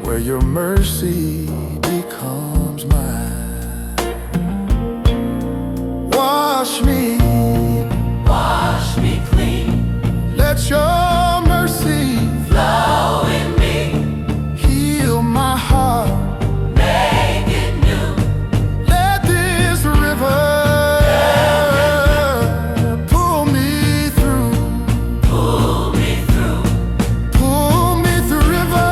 where your mercy becomes mine. Wash me clean. Let your mercy Flow in me, heal my heart. make it new. Let this river pull me through. Pull me through, Pull me through, river.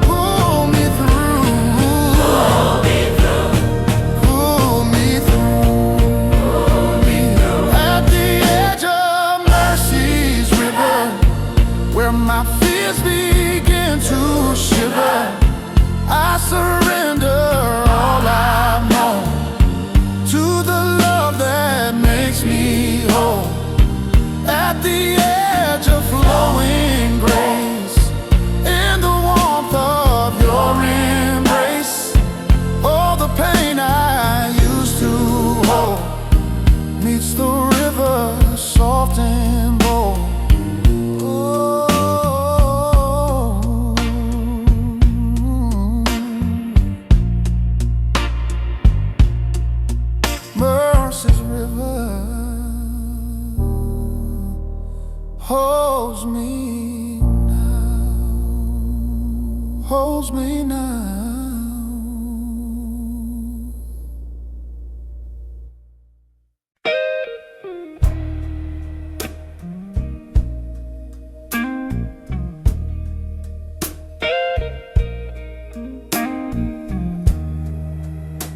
Pull me through. pull me through, Pull me through. pull me through. At the edge of mercy's river, where my fears begin to shiver, I surrender all I know to the love that makes me whole. At the edge of flowing grace, in the warmth of your embrace, all the pain I used to hold meets the river soft and bold. Oh, mercy's river holds me now, holds me now.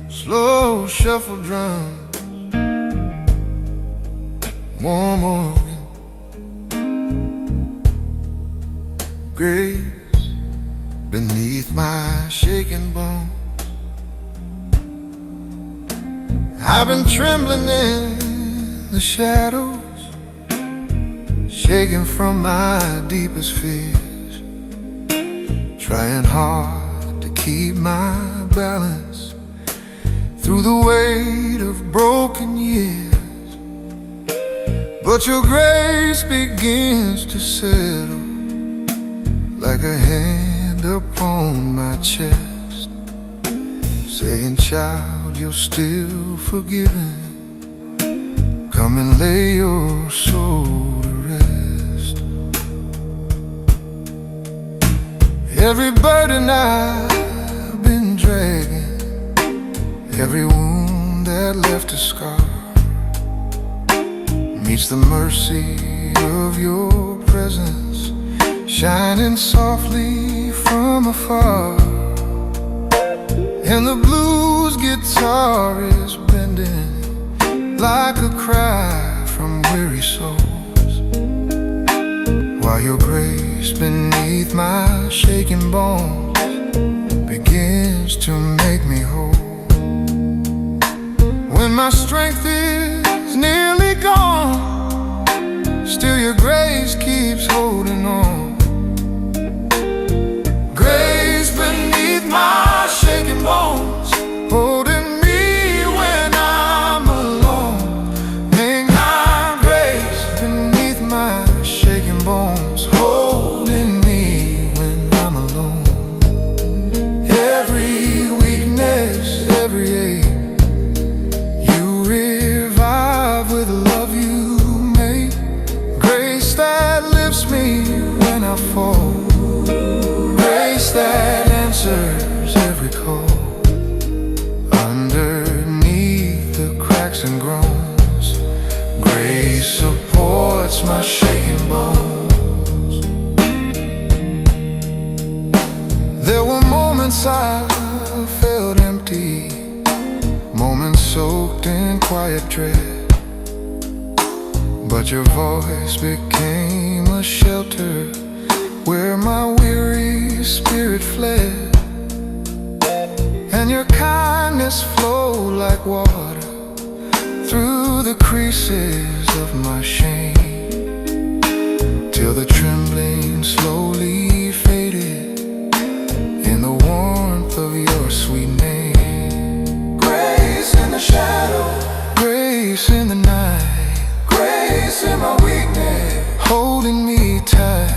Slow shuffle drums, warm organ, grace beneath my shaking bones. I've been trembling in the shadows, shaking from my deepest fears, trying hard to keep my balance through the weight of broken years. but your grace begins to settle like a hand upon my chest, saying, child, you're still forgiven. Come and lay your soul to rest. Every burden I've been dragging, every wound that left a scar, meets the mercy of your presence, shining softly from afar. And the blues guitar is bending like a cry from weary souls, while your grace beneath my shaking bones begins to make me whole. When my strength is nearly gone, still your grace keeps holding on. Grace beneath my shaking bones, holding me when I'm alone. Make my grace beneath my shaking bones, holding me when I'm alone. Every weakness, every ache, you revive with love you make. Grace that lifts me when I fall, grace that answers every call. Underneath the cracks and groans, grace supports my shaking bones. There were moments I felt empty, moments soaked in quiet dread, but your voice became a shelter where my weary spirit fled. And your kindness flowed like water through the creases of my shame, till the trembling slowly faded in the warmth of your sweet name. Grace in the shadow, grace in the night, grace in my weakness, holding me tight.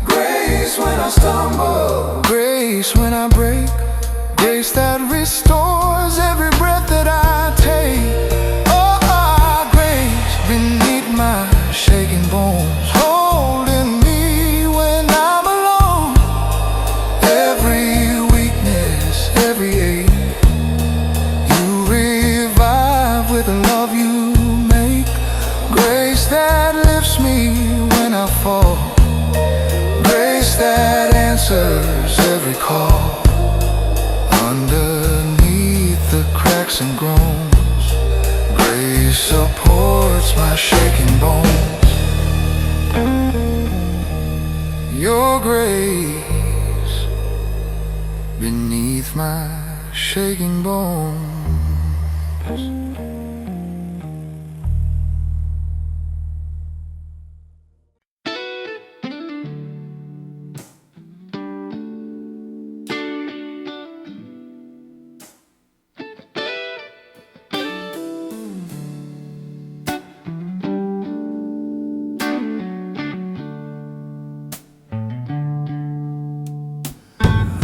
Grace when I stumble, grace when I break, grace that restores every breath that I take. Oh, grace beneath my shaking bones, holding me when I'm alone. Every weakness, every ache, you revive with the love you make. Grace that lifts me when I fall, grace that answers every call. Underneath the cracks and groans, grace supports my shaking bones. Your grace beneath my shaking bones.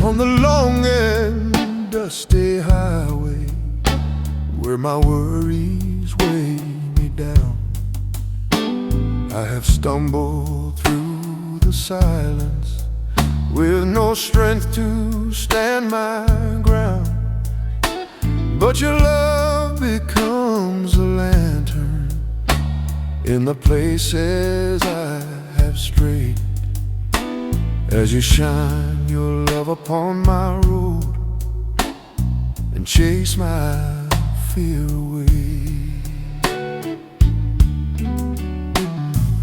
On the long and dusty highway, where my worries weigh me down, I have stumbled through the silence with no strength to stand my ground. But your love becomes a lantern in the places I have strayed, as you shine your love upon my road and chase my fear away.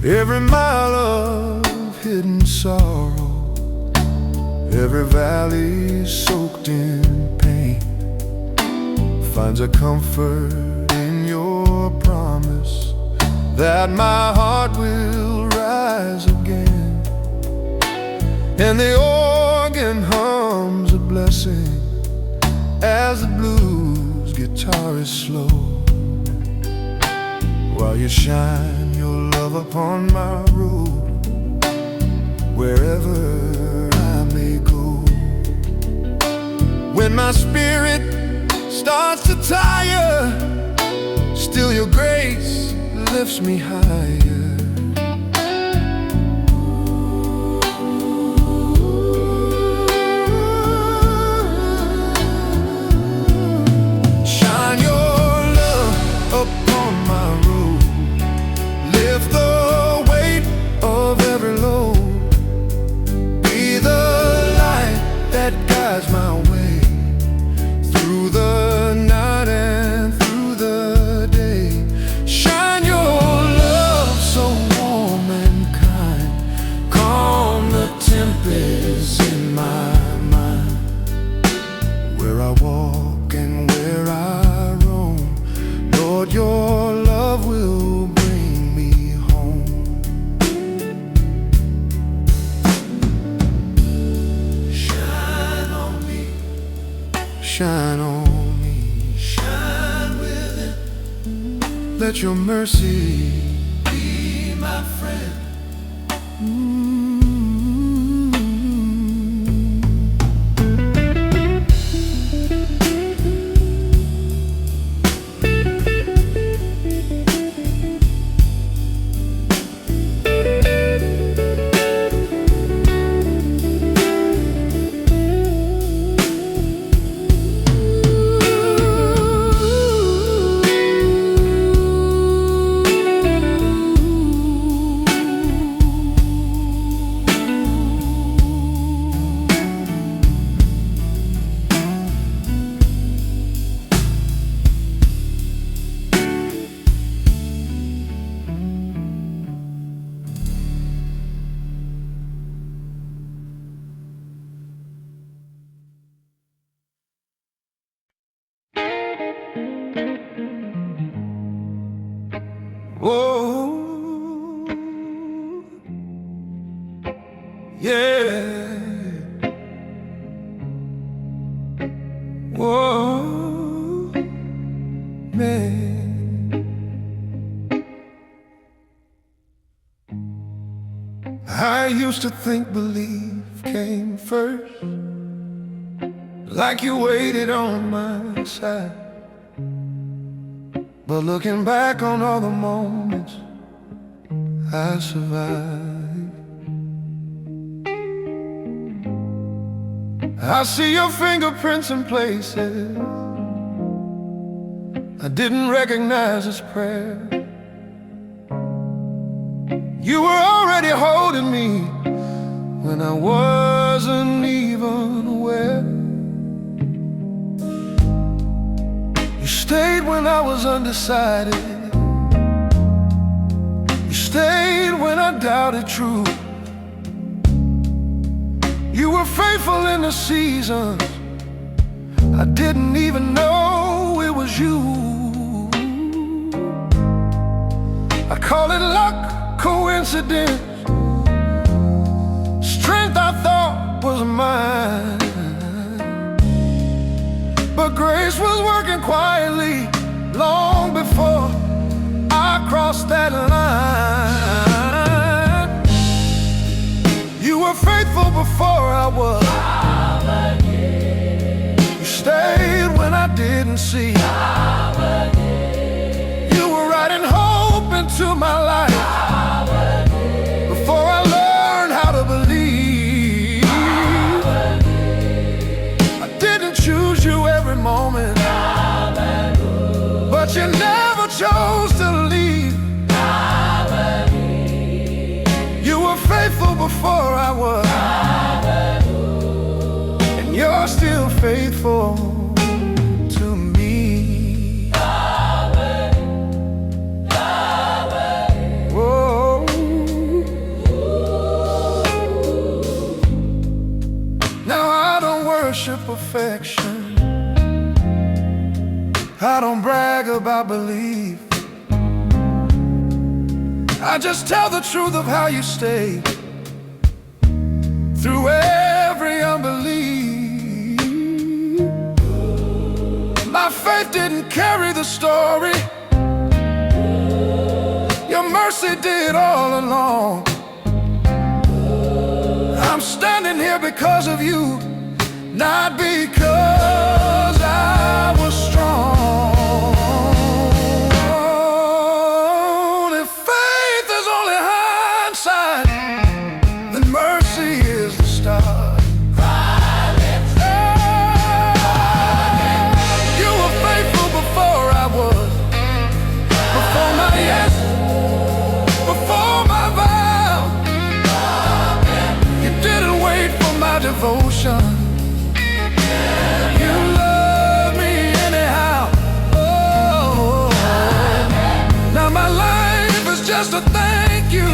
Every mile of hidden sorrow, every valley soaked in pain, finds a comfort in your promise that my heart will rise again. And the organ hums a blessing as the blues guitar is slow, while you shine your love love upon my road, wherever I may go. When my spirit starts to tire, still your grace lifts me higher. Shine your love upon my road, lift the weight of every load, be the light that guides my way through the night and through the day. Shine your love so warm and kind, calm the tempest in my mind. Where I walk and where I roam, Lord, your love will bring me home. Shine on me, shine on me, shine within. Let your mercy be my friend. Whoa, yeah. Whoa, man. I used to think belief came first, like you waited on my side. But looking back on all the moments I survived, I see your fingerprints in places I didn't recognize as prayer. You were already holding me when I wasn't even aware. You stayed when I was undecided. You stayed when I doubted truth. You were faithful in the seasons I didn't even know it was you. I call it luck, coincidence, strength I thought was mine. But grace was working quietly long before I crossed that line. You were faithful before I was. You stayed when I didn't see. You were writing hope into my life before I learned how to believe. I didn't choose you every moment, but you never chose to leave. You were faithful before I was, and you're still faithful to me. Whoa. Now I don't worship perfection, I don't brag about belief. I just tell the truth of how you stayed through every unbelief. My faith didn't carry the story, Your mercy did all along. I'm standing here because of you, not because I was strong. If faith is only hindsight, then mercy is the start. You were faithful before I was, before my yes, before my vow. You didn't wait for my devotion. You love me anyhow. Oh, now my life is just a thank you,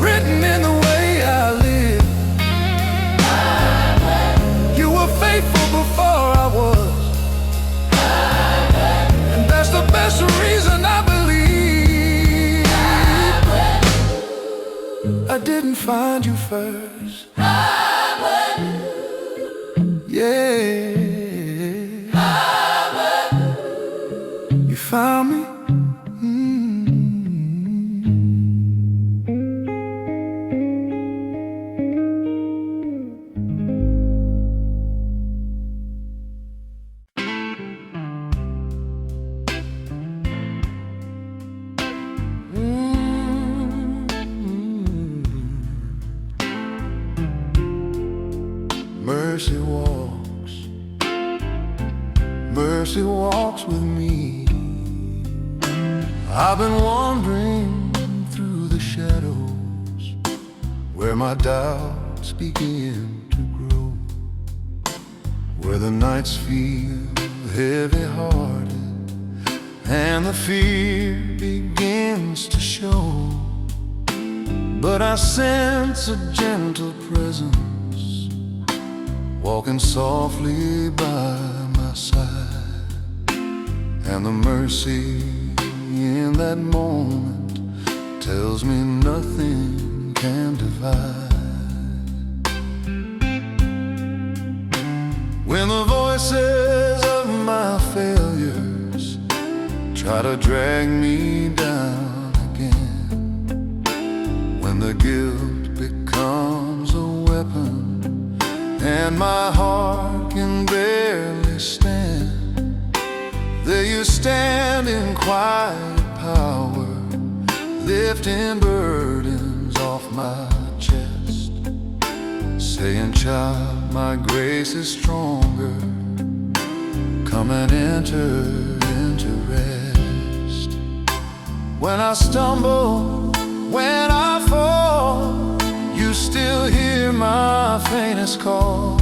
written in the way I live. You were faithful before I was, and that's the best reason I believe. I didn't find you first. Yeah, you found me. Mercy walks with me. I've been wandering through the shadows where my doubts begin to grow, where the nights feel heavy-hearted and the fear begins to show. But I sense a gentle presence walking softly by my side, and the mercy in that moment tells me nothing can divide. When the voices of my failures try to drag me down again, when the guilt becomes a weapon and my heart can barely stand, there you stand in quiet power, lifting burdens off my chest, saying, child, my grace is stronger, come and enter into rest. When I stumble, when I fall, you still hear my faintest call.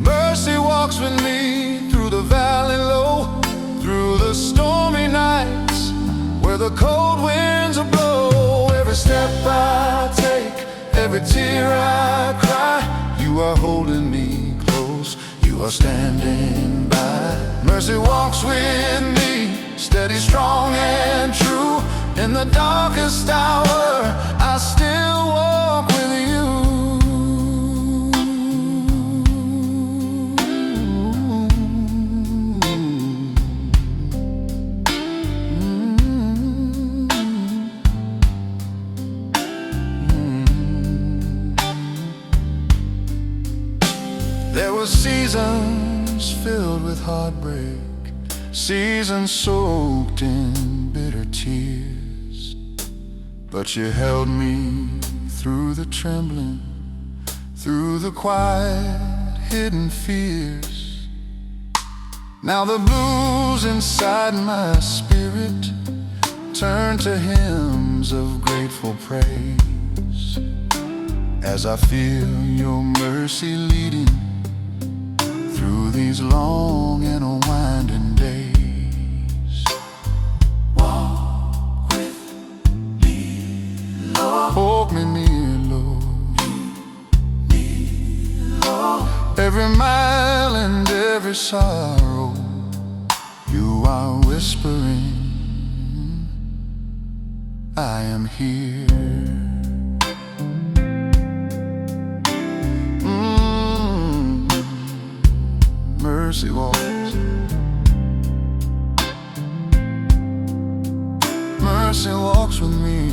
Mercy walks with me through the valley low, through the stormy nights where the cold winds will blow. Every step I take, every tear I cry, you are holding me close, you are standing by. Mercy walks with me, steady, strong and true. In the darkest hour, I still walk with you. There were seasons filled with heartbreak, seasons soaked in bitter tears, but you held me through the trembling, through the quiet hidden fears. Now the blues inside my spirit turn to hymns of grateful praise, as I feel your mercy leading through these long and winding days. Walk with me, Lord. Walk me near, Lord. Every mile and every sorrow, you are whispering, I am here. Mercy walks. Mercy walks with me.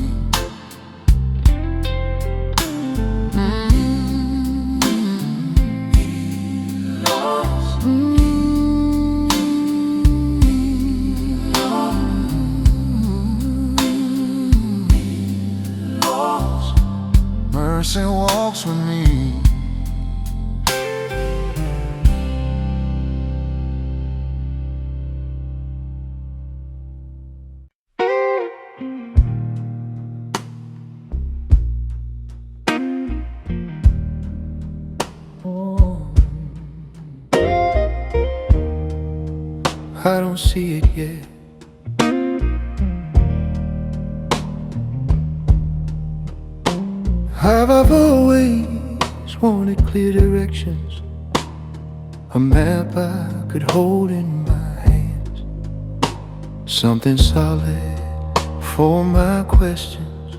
Mercy walks with me. I don't see it yet. I've always wanted clear directions, a map I could hold in my hands, something solid for my questions,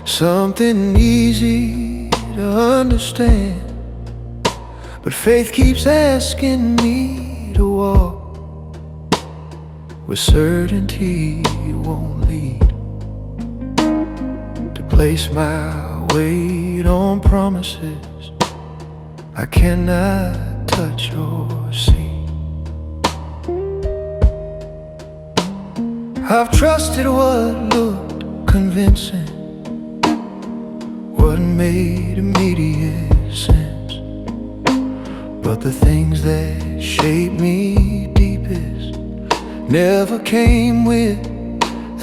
something easy to understand. But faith keeps asking me to walk with certainty it won't lead, to place my weight on promises I cannot touch or see. I've trusted what looked convincing, what made immediate sense, but the things that shape me deepest never came with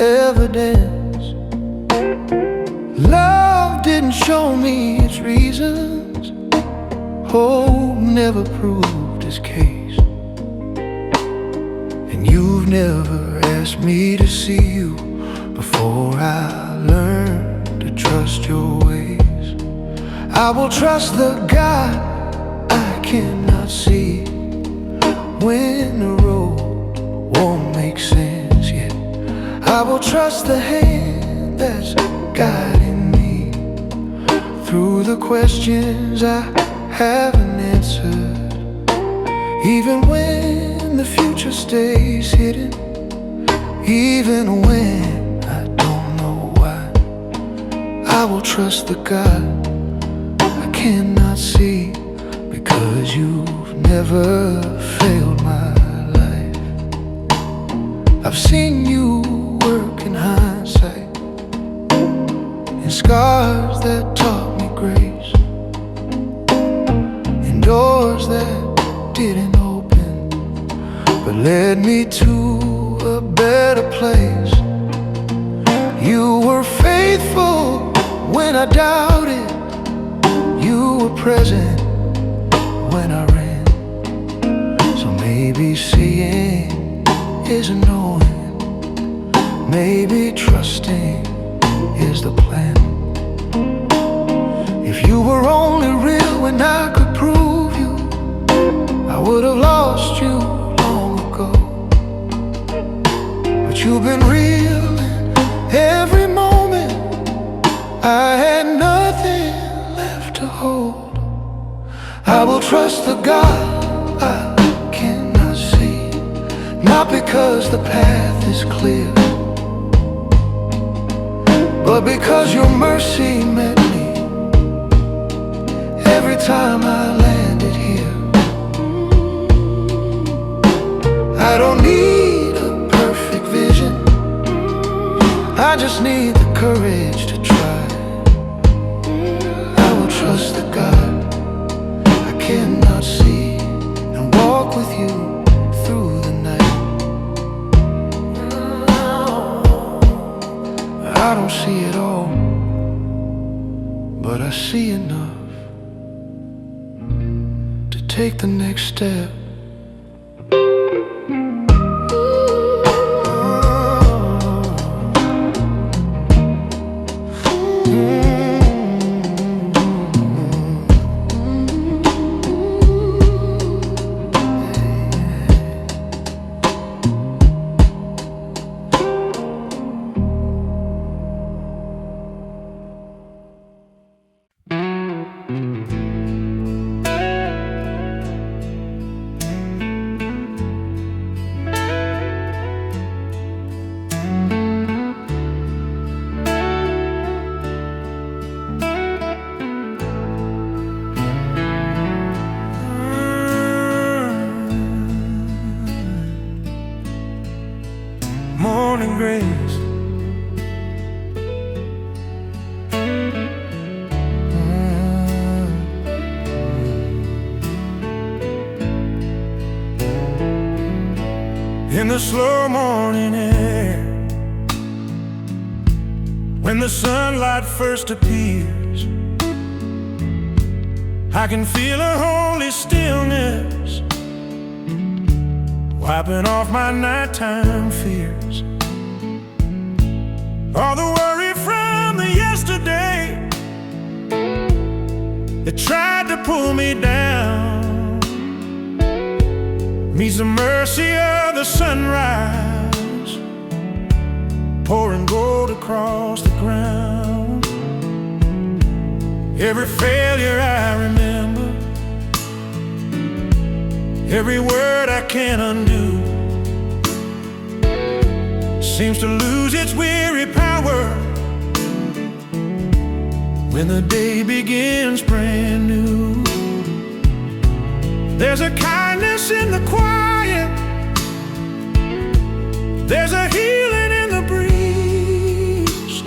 evidence. Love didn't show me its reasons, hope never proved its case, and you've never asked me to see you before I learned to trust your ways. I will trust the God I cannot see when the road won't make sense yet. I will trust the hand that's guiding me through the questions I haven't answered, even when the future stays hidden, even when I don't know why. I will trust the God I cannot see, because you've never failed my life. I've seen you work in hindsight, in scars that taught me grace, in doors that didn't open but led me to a better place. You were faithful when I doubted, you were present when I ran. So maybe seeing isn't knowing, maybe trusting is the plan. If you were only real when I could prove you, I would have lost you long ago. But you've been real in every moment, I had nothing left to hold. I will trust the God I cannot see, not because the path is clear, but because your mercy met me every time I landed here. I don't need a perfect vision, I just need the courage to try. I will trust the God I cannot see and walk with you through the night. I don't see it all, but I see enough to take the next step. morning grace. In the slow morning air, when the sunlight first appears, I can feel a holy stillness wiping off my nighttime fears. All the worry from the yesterday that tried to pull me down meets the mercy of the sunrise, pouring gold across the ground. Every failure I remember, every word I can't undo, seems to lose its weary power when the day begins brand new. There's a kindness in the quiet, there's a healing in the breeze,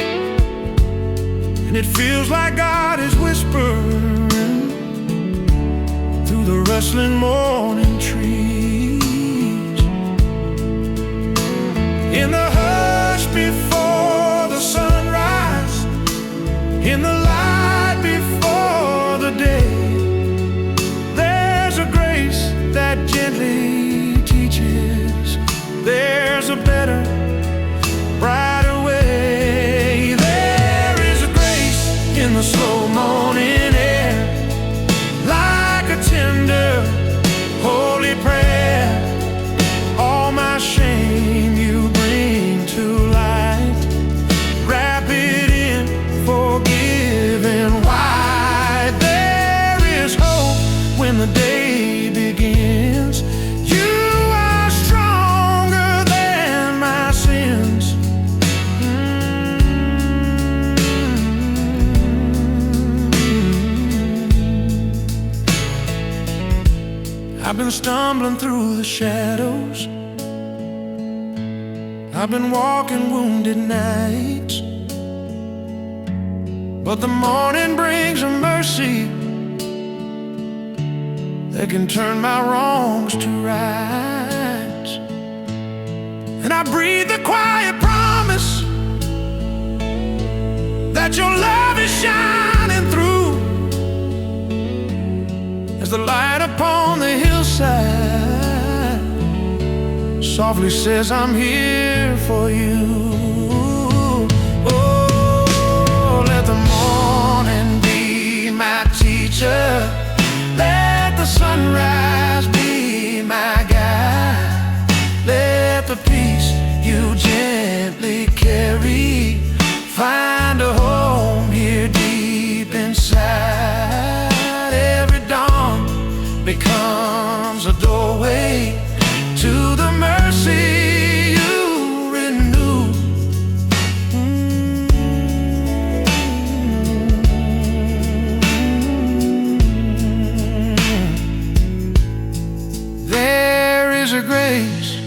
and it feels like God is whispering through the rustling morning trees. In the hush before the sunrise, in the light before the day, there's a grace that gently teaches. There's a better, brighter way. There is a grace in the slow morning air, like a tender, holy prayer. All my shame you bring to light, wrap it in forgiving white. There is hope when the day begins. You are stronger than my sins. I've been stumbling through the shadows, I've been walking wounded nights, but the morning brings a mercy that can turn my wrongs to rights. And I breathe the quiet promise that your love is shining through, as the light upon the hillside softly says, I'm here for you. Oh, let the morning be my teacher, let the sunrise be my guide, let the peace you gently carry find a home here deep inside. Every dawn becomes a doorway to the mercy you renew. There is a grace,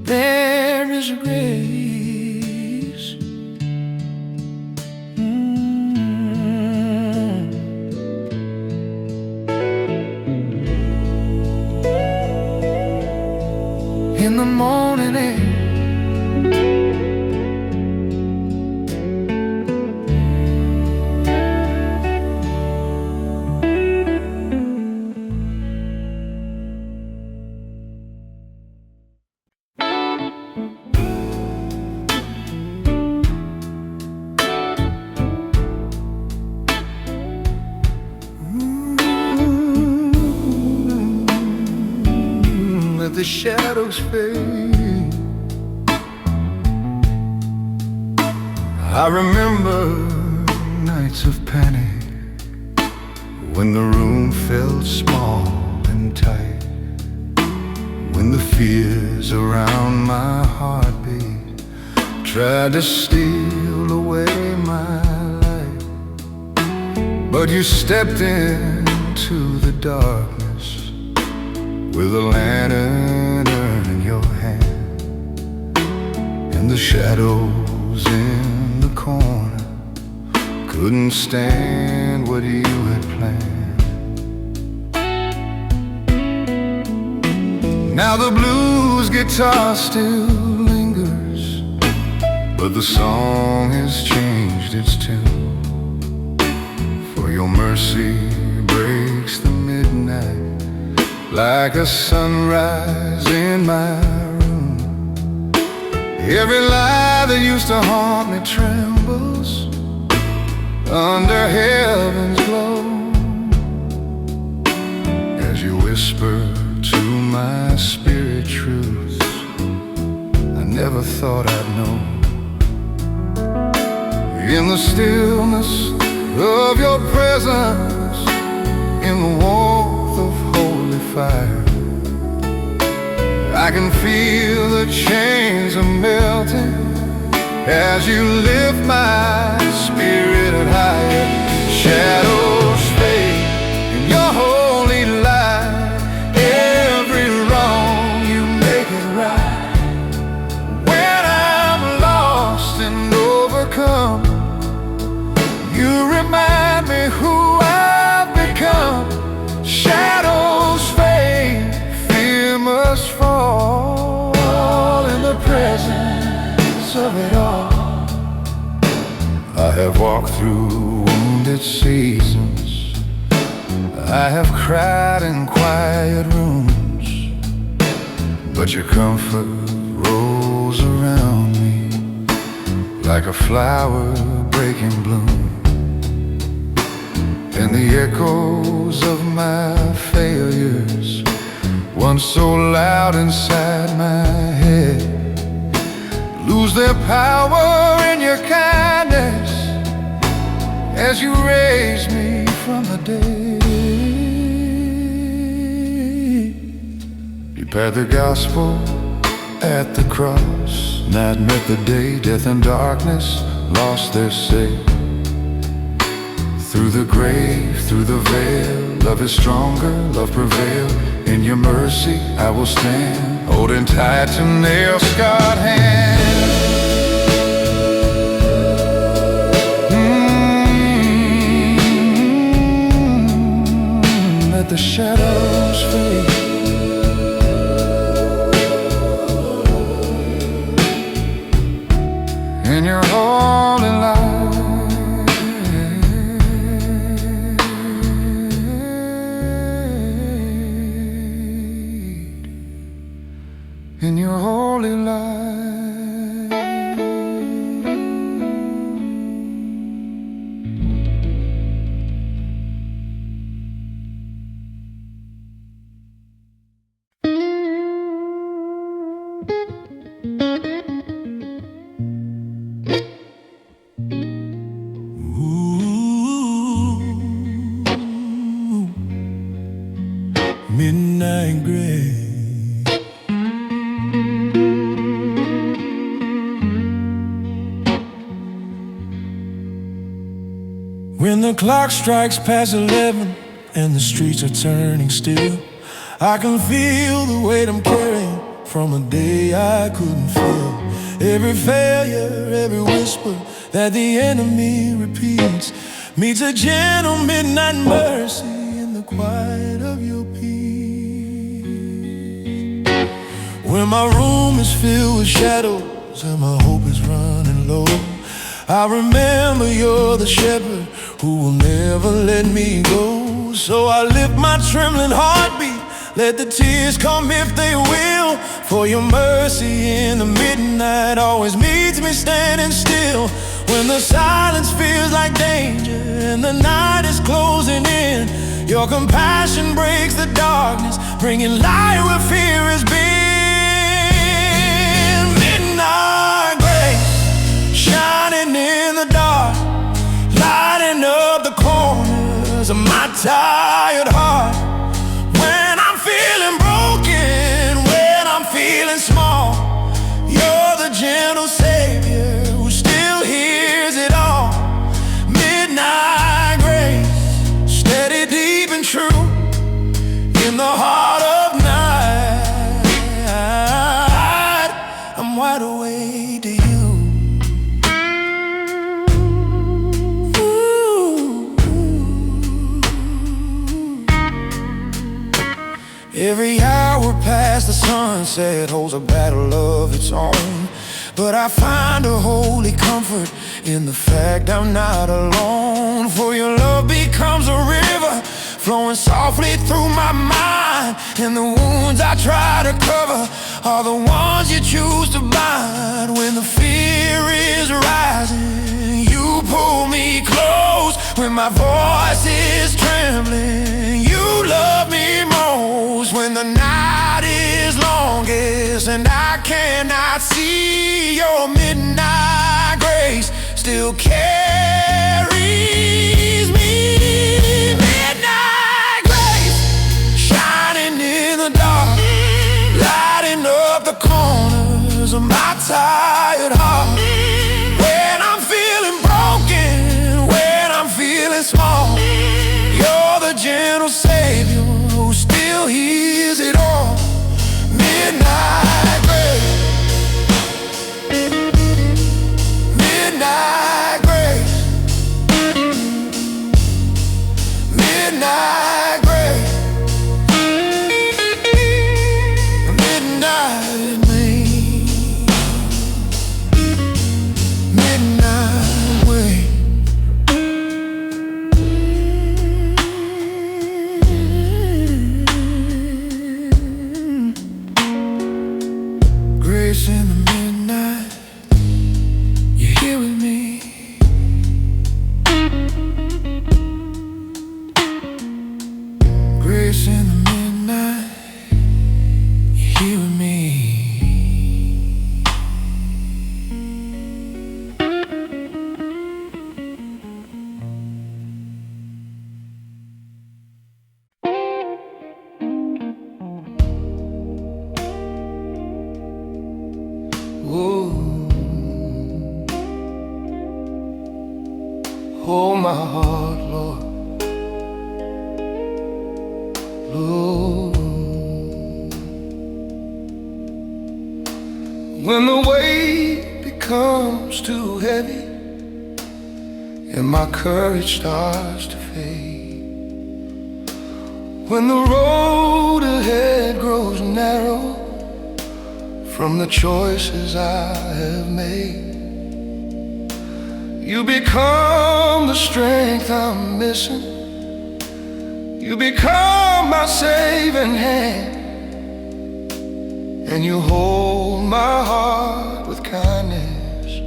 there is a grace. In the morning air, let the shadows fade. I remember nights of panic when the room felt small and tight, when the fears around my heartbeat tried to steal away my life. But you stepped in into the darkness with a lantern in your hand, and the shadows in the corner couldn't stand what you had planned. Now the blues guitar still lingers, but the song has changed its tune. For your mercy breaks the midnight like a sunrise in my room. Every lie that used to haunt me trembles under heaven's glow, as you whisper to my spirit truths I never thought I'd know. In the stillness of your presence, in the warmth of holy fire, I can feel the chains are melting as you lift my spirit higher. Shadows fade in your holy light, every wrong you make it right. When I'm lost and overcome, you remind me who I've become. Shadows fade, fear must fall in the presence of it all. I have walked through wounded seasons, I have cried in quiet rooms, but your comfort rolls around me like a flower breaking bloom. And the echoes of my failures, once so loud inside my head, lose their power in your kindness as you raise me from the dead. You prepared the gospel at the cross, night met the day, death and darkness lost their say. Through the grave, through the veil, love is stronger, love prevailed. In your mercy I will stand, holding tight to nail-scarred hands. Let the shadows fade. In your holy light, in your holy light. Ooh, midnight gray. When the clock strikes past 11 and the streets are turning still, I can feel the weight I'm carrying from a day I couldn't feel. Every failure, every whisper that the enemy repeats meets a gentle midnight mercy in the quiet of your peace. When my room is filled with shadows and my hope is running low, I remember you're the shepherd who will never let me go. So I lift my trembling heartbeat, let the tears come if they will. For your mercy in the midnight always meets me standing still. When the silence feels like danger and the night is closing in, your compassion breaks the darkness, bringing light where fear has been. Midnight grace, shining in the dark, lighting up the corners of my tired heart. When I'm feeling broken, when I'm feeling small, you're the gentle savior who still hears it all. Midnight grace, steady, deep and true. In the heart of night, I'm wide awake to you. Ooh. Every hour past the sunset holds a battle of its own, but I find a holy comfort in the fact I'm not alone. For your love becomes a river flowing softly through my mind, and the wounds I try to cover are the ones you choose to bind. When the fear is rising, you pull me close. When my voice is trembling, you love me most. When the night is longest and I cannot see, your midnight grace still carries me. Midnight grace, shining in the dark, lighting up the corners of my tired heart. When I'm feeling broken, when I'm feeling small, you're the gentle savior who still hears it all. Midnight grace, midnight grace, midnight grace, midnight me, midnight way. Grace in the midnight, you're here with me. Grace in the midnight, you're here with me. Whoa. Hold my heart, Lord. Lord. When the weight becomes too heavy and my courage starts to fade, when the road ahead grows narrow from the choices I have made, you become the strength I'm missing. You become my saving hand, and you hold my heart with kindness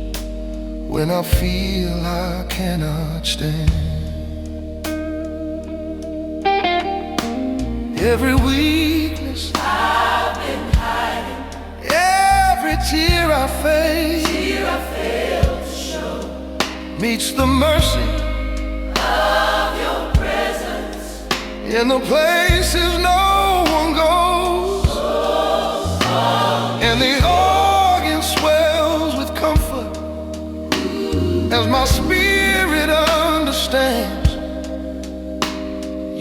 when I feel I cannot stand. Every weakness I've been hiding, every tear I face, fear I failed to show meets the mercy of your presence in the places no one goes. And the organ swells with comfort as my spirit understands.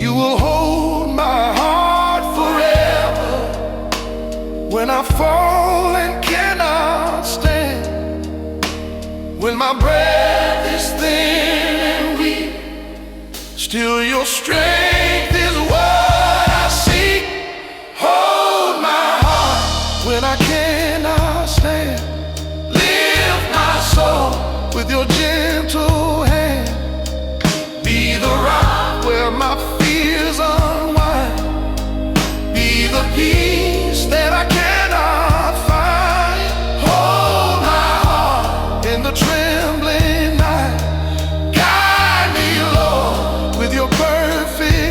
You will hold my heart forever when I fall and cannot stand. When my breath is thin and weak, still your strength is what I seek. Hold my heart when I cannot stand. Lift my soul with your gentle hand. Be the rock where my fears unwind. Be the peace that I cannot find. Hold my heart in the trembling night. Guide me, Lord, with your perfect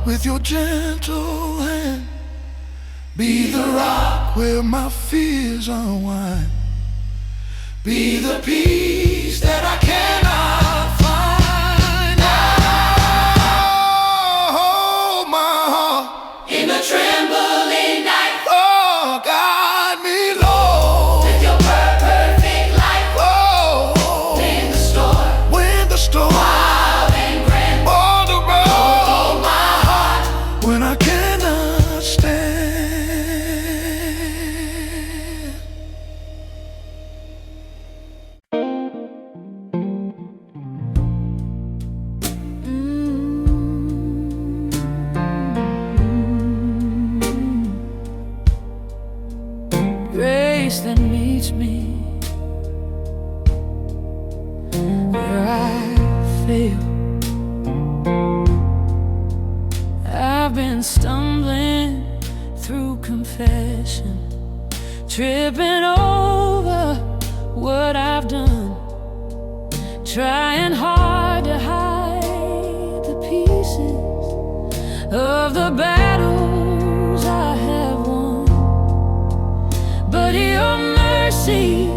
with your gentle hand. Be the rock where my fears unwind. Be the peace that I cannot find. Now hold my heart In the trembling night, oh, guide me, Lord, with your perfect light. oh, In the storm, when the storm wild and grand, on the road, hold my heart. when I cannot stand. Grace that meets me where I fail. I've been stumbling through confession, tripping over what I've done, trying hard to hide the pieces of the battles I have won. But your mercy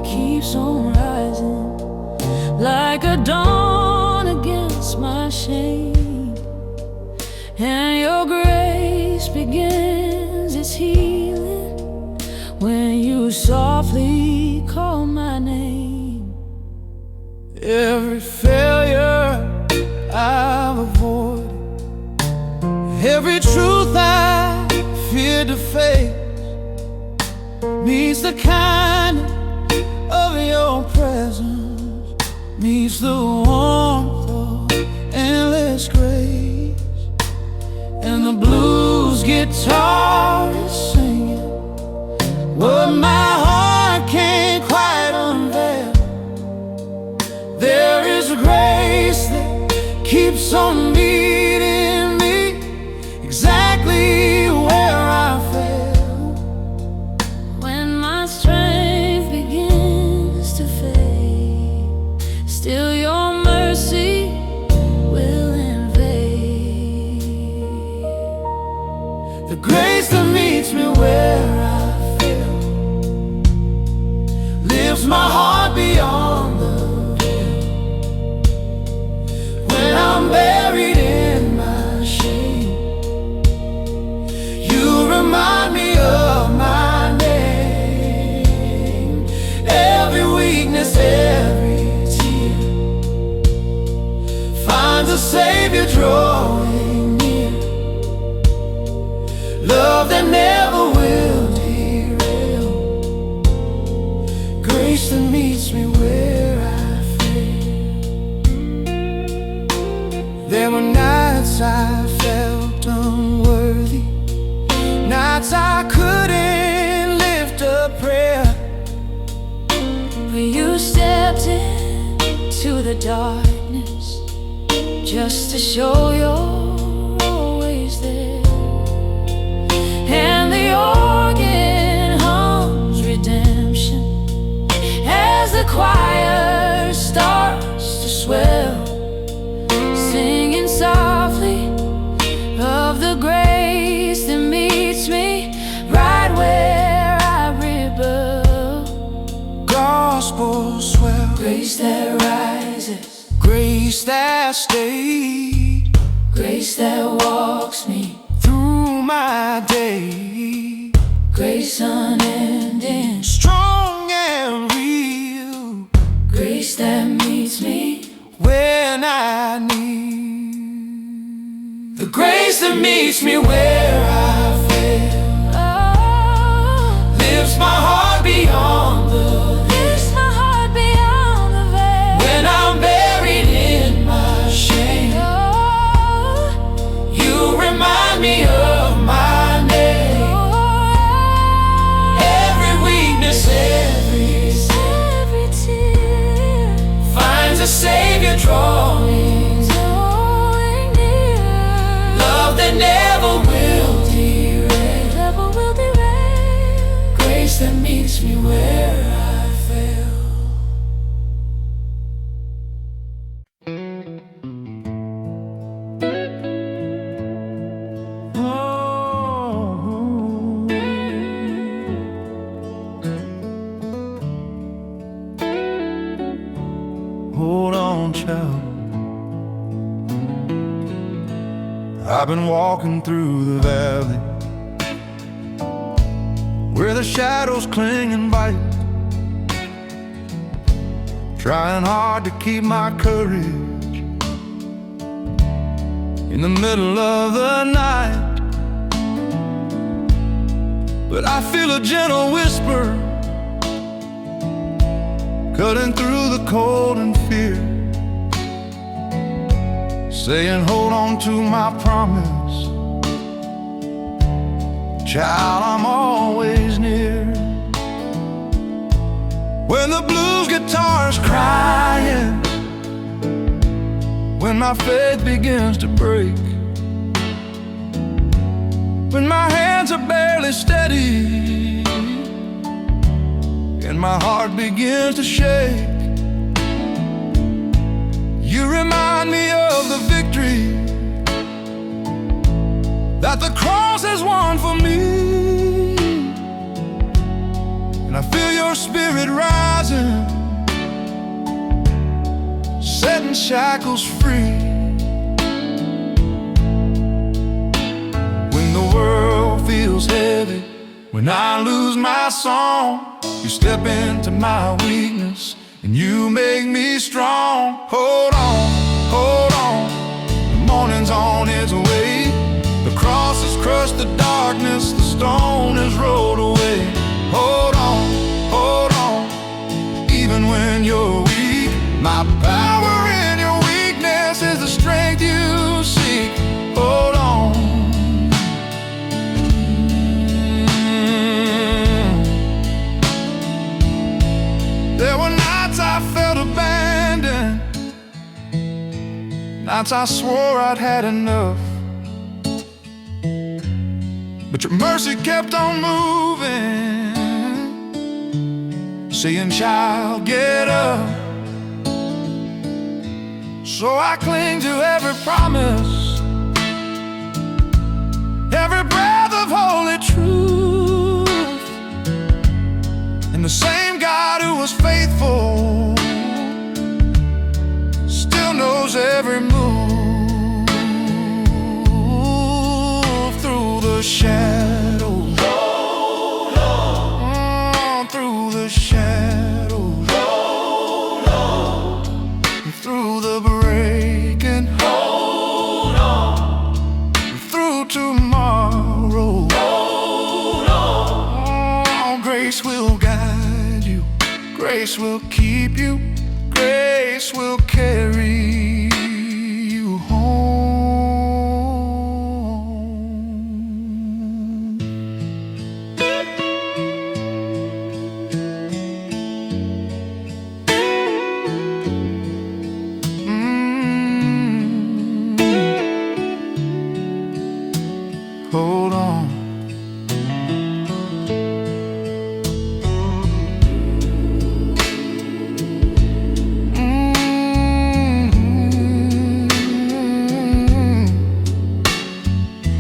keeps on rising like a dawn against my shame, and your grace begins its healing when you softly call my name. Every failure I've avoided, every truth I feared to face, meets the kindness of your presence, meets the warmth of endless grace. And the blues guitar is singing what my heart can't quite unveil. There is a grace that keeps on meeting me exactly where I fail. When my strength begins to fade, still your mercy will invade. The grace that meets me where I fail, lifts my heart beyond the veil. When I'm buried in my shame, you remind me of my name. Every weakness, every tear finds a Savior drawing near. Love that never will derail, grace that meets me where I fail. There were nights I felt unworthy, nights I couldn't lift a prayer. But you stepped into the darkness just to show you're always there. And the organ hums redemption as the choir starts to swell, singing softly of the grace that meets me right where I rebel. Gospel swell, Grace that rises, grace that stayed grace that walks me, through my day. grace unending, Strong and real, grace that meets me. when I need. The grace that meets me where I fail, Oh, lifts my heart beyond the lifts my heart beyond the veil. when I'm buried in my shame. Oh, You remind me of my name. oh, Every weakness, every every tear finds a Savior drawing. drawing near. Love that never will derail, Never will derail. grace that meets me where I fail. child. I've been walking through the valley where the shadows cling and bite, trying hard to keep my courage in the middle of the night. But I feel a gentle whisper cutting through the cold and fear, saying hold on to my promise, child, I'm always near. When the blues guitar's crying, when my faith begins to break, when my hands are barely steady and my heart begins to shake, you remind me of the victory that the cross has won for me. And I feel your spirit rising, setting shackles free. When the world feels heavy, when I lose my song, you step into my weakness and you make me strong. Hold on, the morning's on its way. The cross has crushed the darkness, the stone is rolled away. Hold on, even when you're weak, my power in your weakness is the strength you seek. Hold on. There were nights I felt abandoned, nights I swore I'd had enough, but your mercy kept on moving, saying, child, get up. So I cling to every promise, every breath of holy truth, and the same God who was faithful still knows every move through the shadows. Hold on. Through the shadows. Hold on. Through the breaking. Hold on. Through tomorrow. Hold on. Grace will guide you. Grace will keep you. Grace will carry you home. Hold on.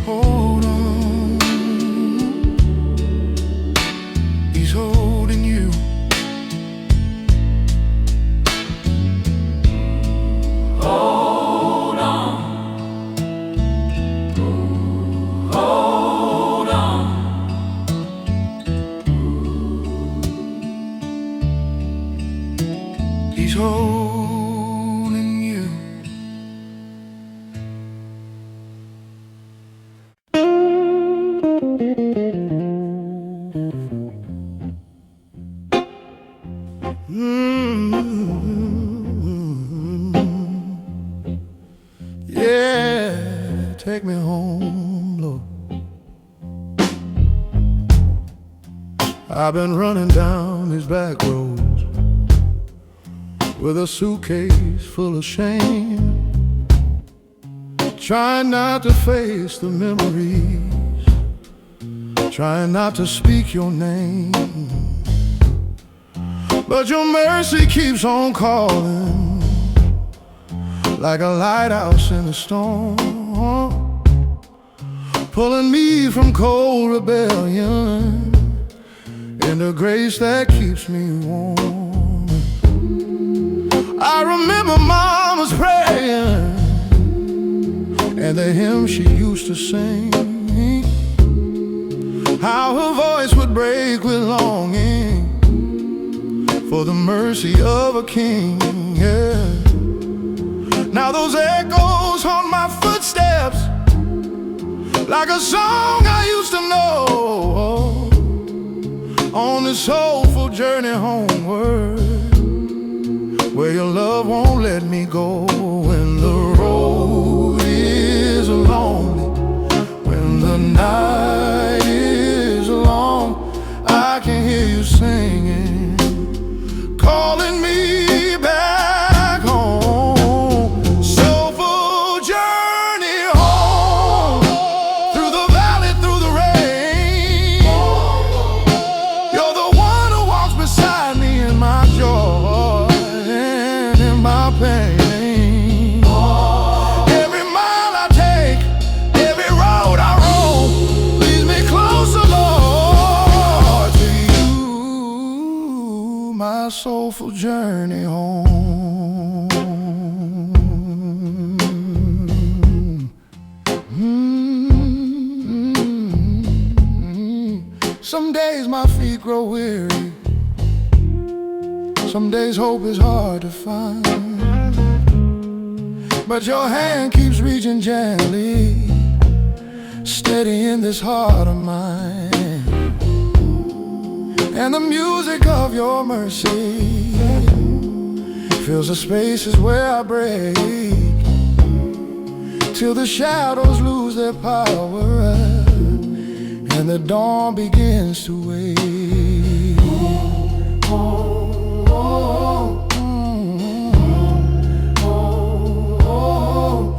Hold on. He's holding you. Hold on. Hold on. He's holding you. Yeah, take me home, Lord. I've been running down these back roads with a suitcase full of shame, trying not to face the memories, trying not to speak your name. But your mercy keeps on calling, like a lighthouse in the storm, pulling me from cold rebellion into grace that keeps me warm. I remember Mama's praying and the hymn she used to sing, how her voice would break with longing for the mercy of a king, yeah. Now those echoes haunt my footsteps like a song I used to know, on this soulful journey homeward, where your love won't let me go. When the road is lonely, when the night is long, I can hear you singing, calling me back home. Soulful journey home, through the valley, through the rain. You're the one who walks beside me in my joy and in my pain. Every mile I take, every road I roam, leads me closer, Lord, to you, my soulful journey home. Some days my feet grow weary, some days hope is hard to find, but your hand keeps reaching gently, steady in this heart of mine. And the music of your mercy fills the spaces where I break, till the shadows lose their power and the dawn begins to wake.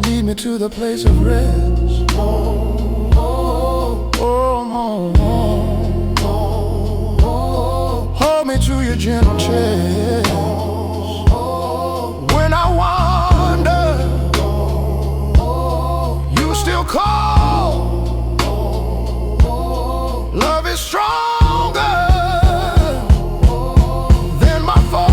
Lead me to the place of rest. Hold me to your gentle chest. When I wander, you still call. Love is stronger than my fall.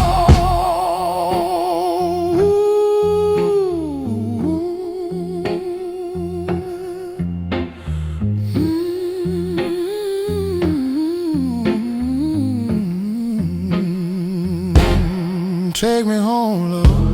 Take me home, love.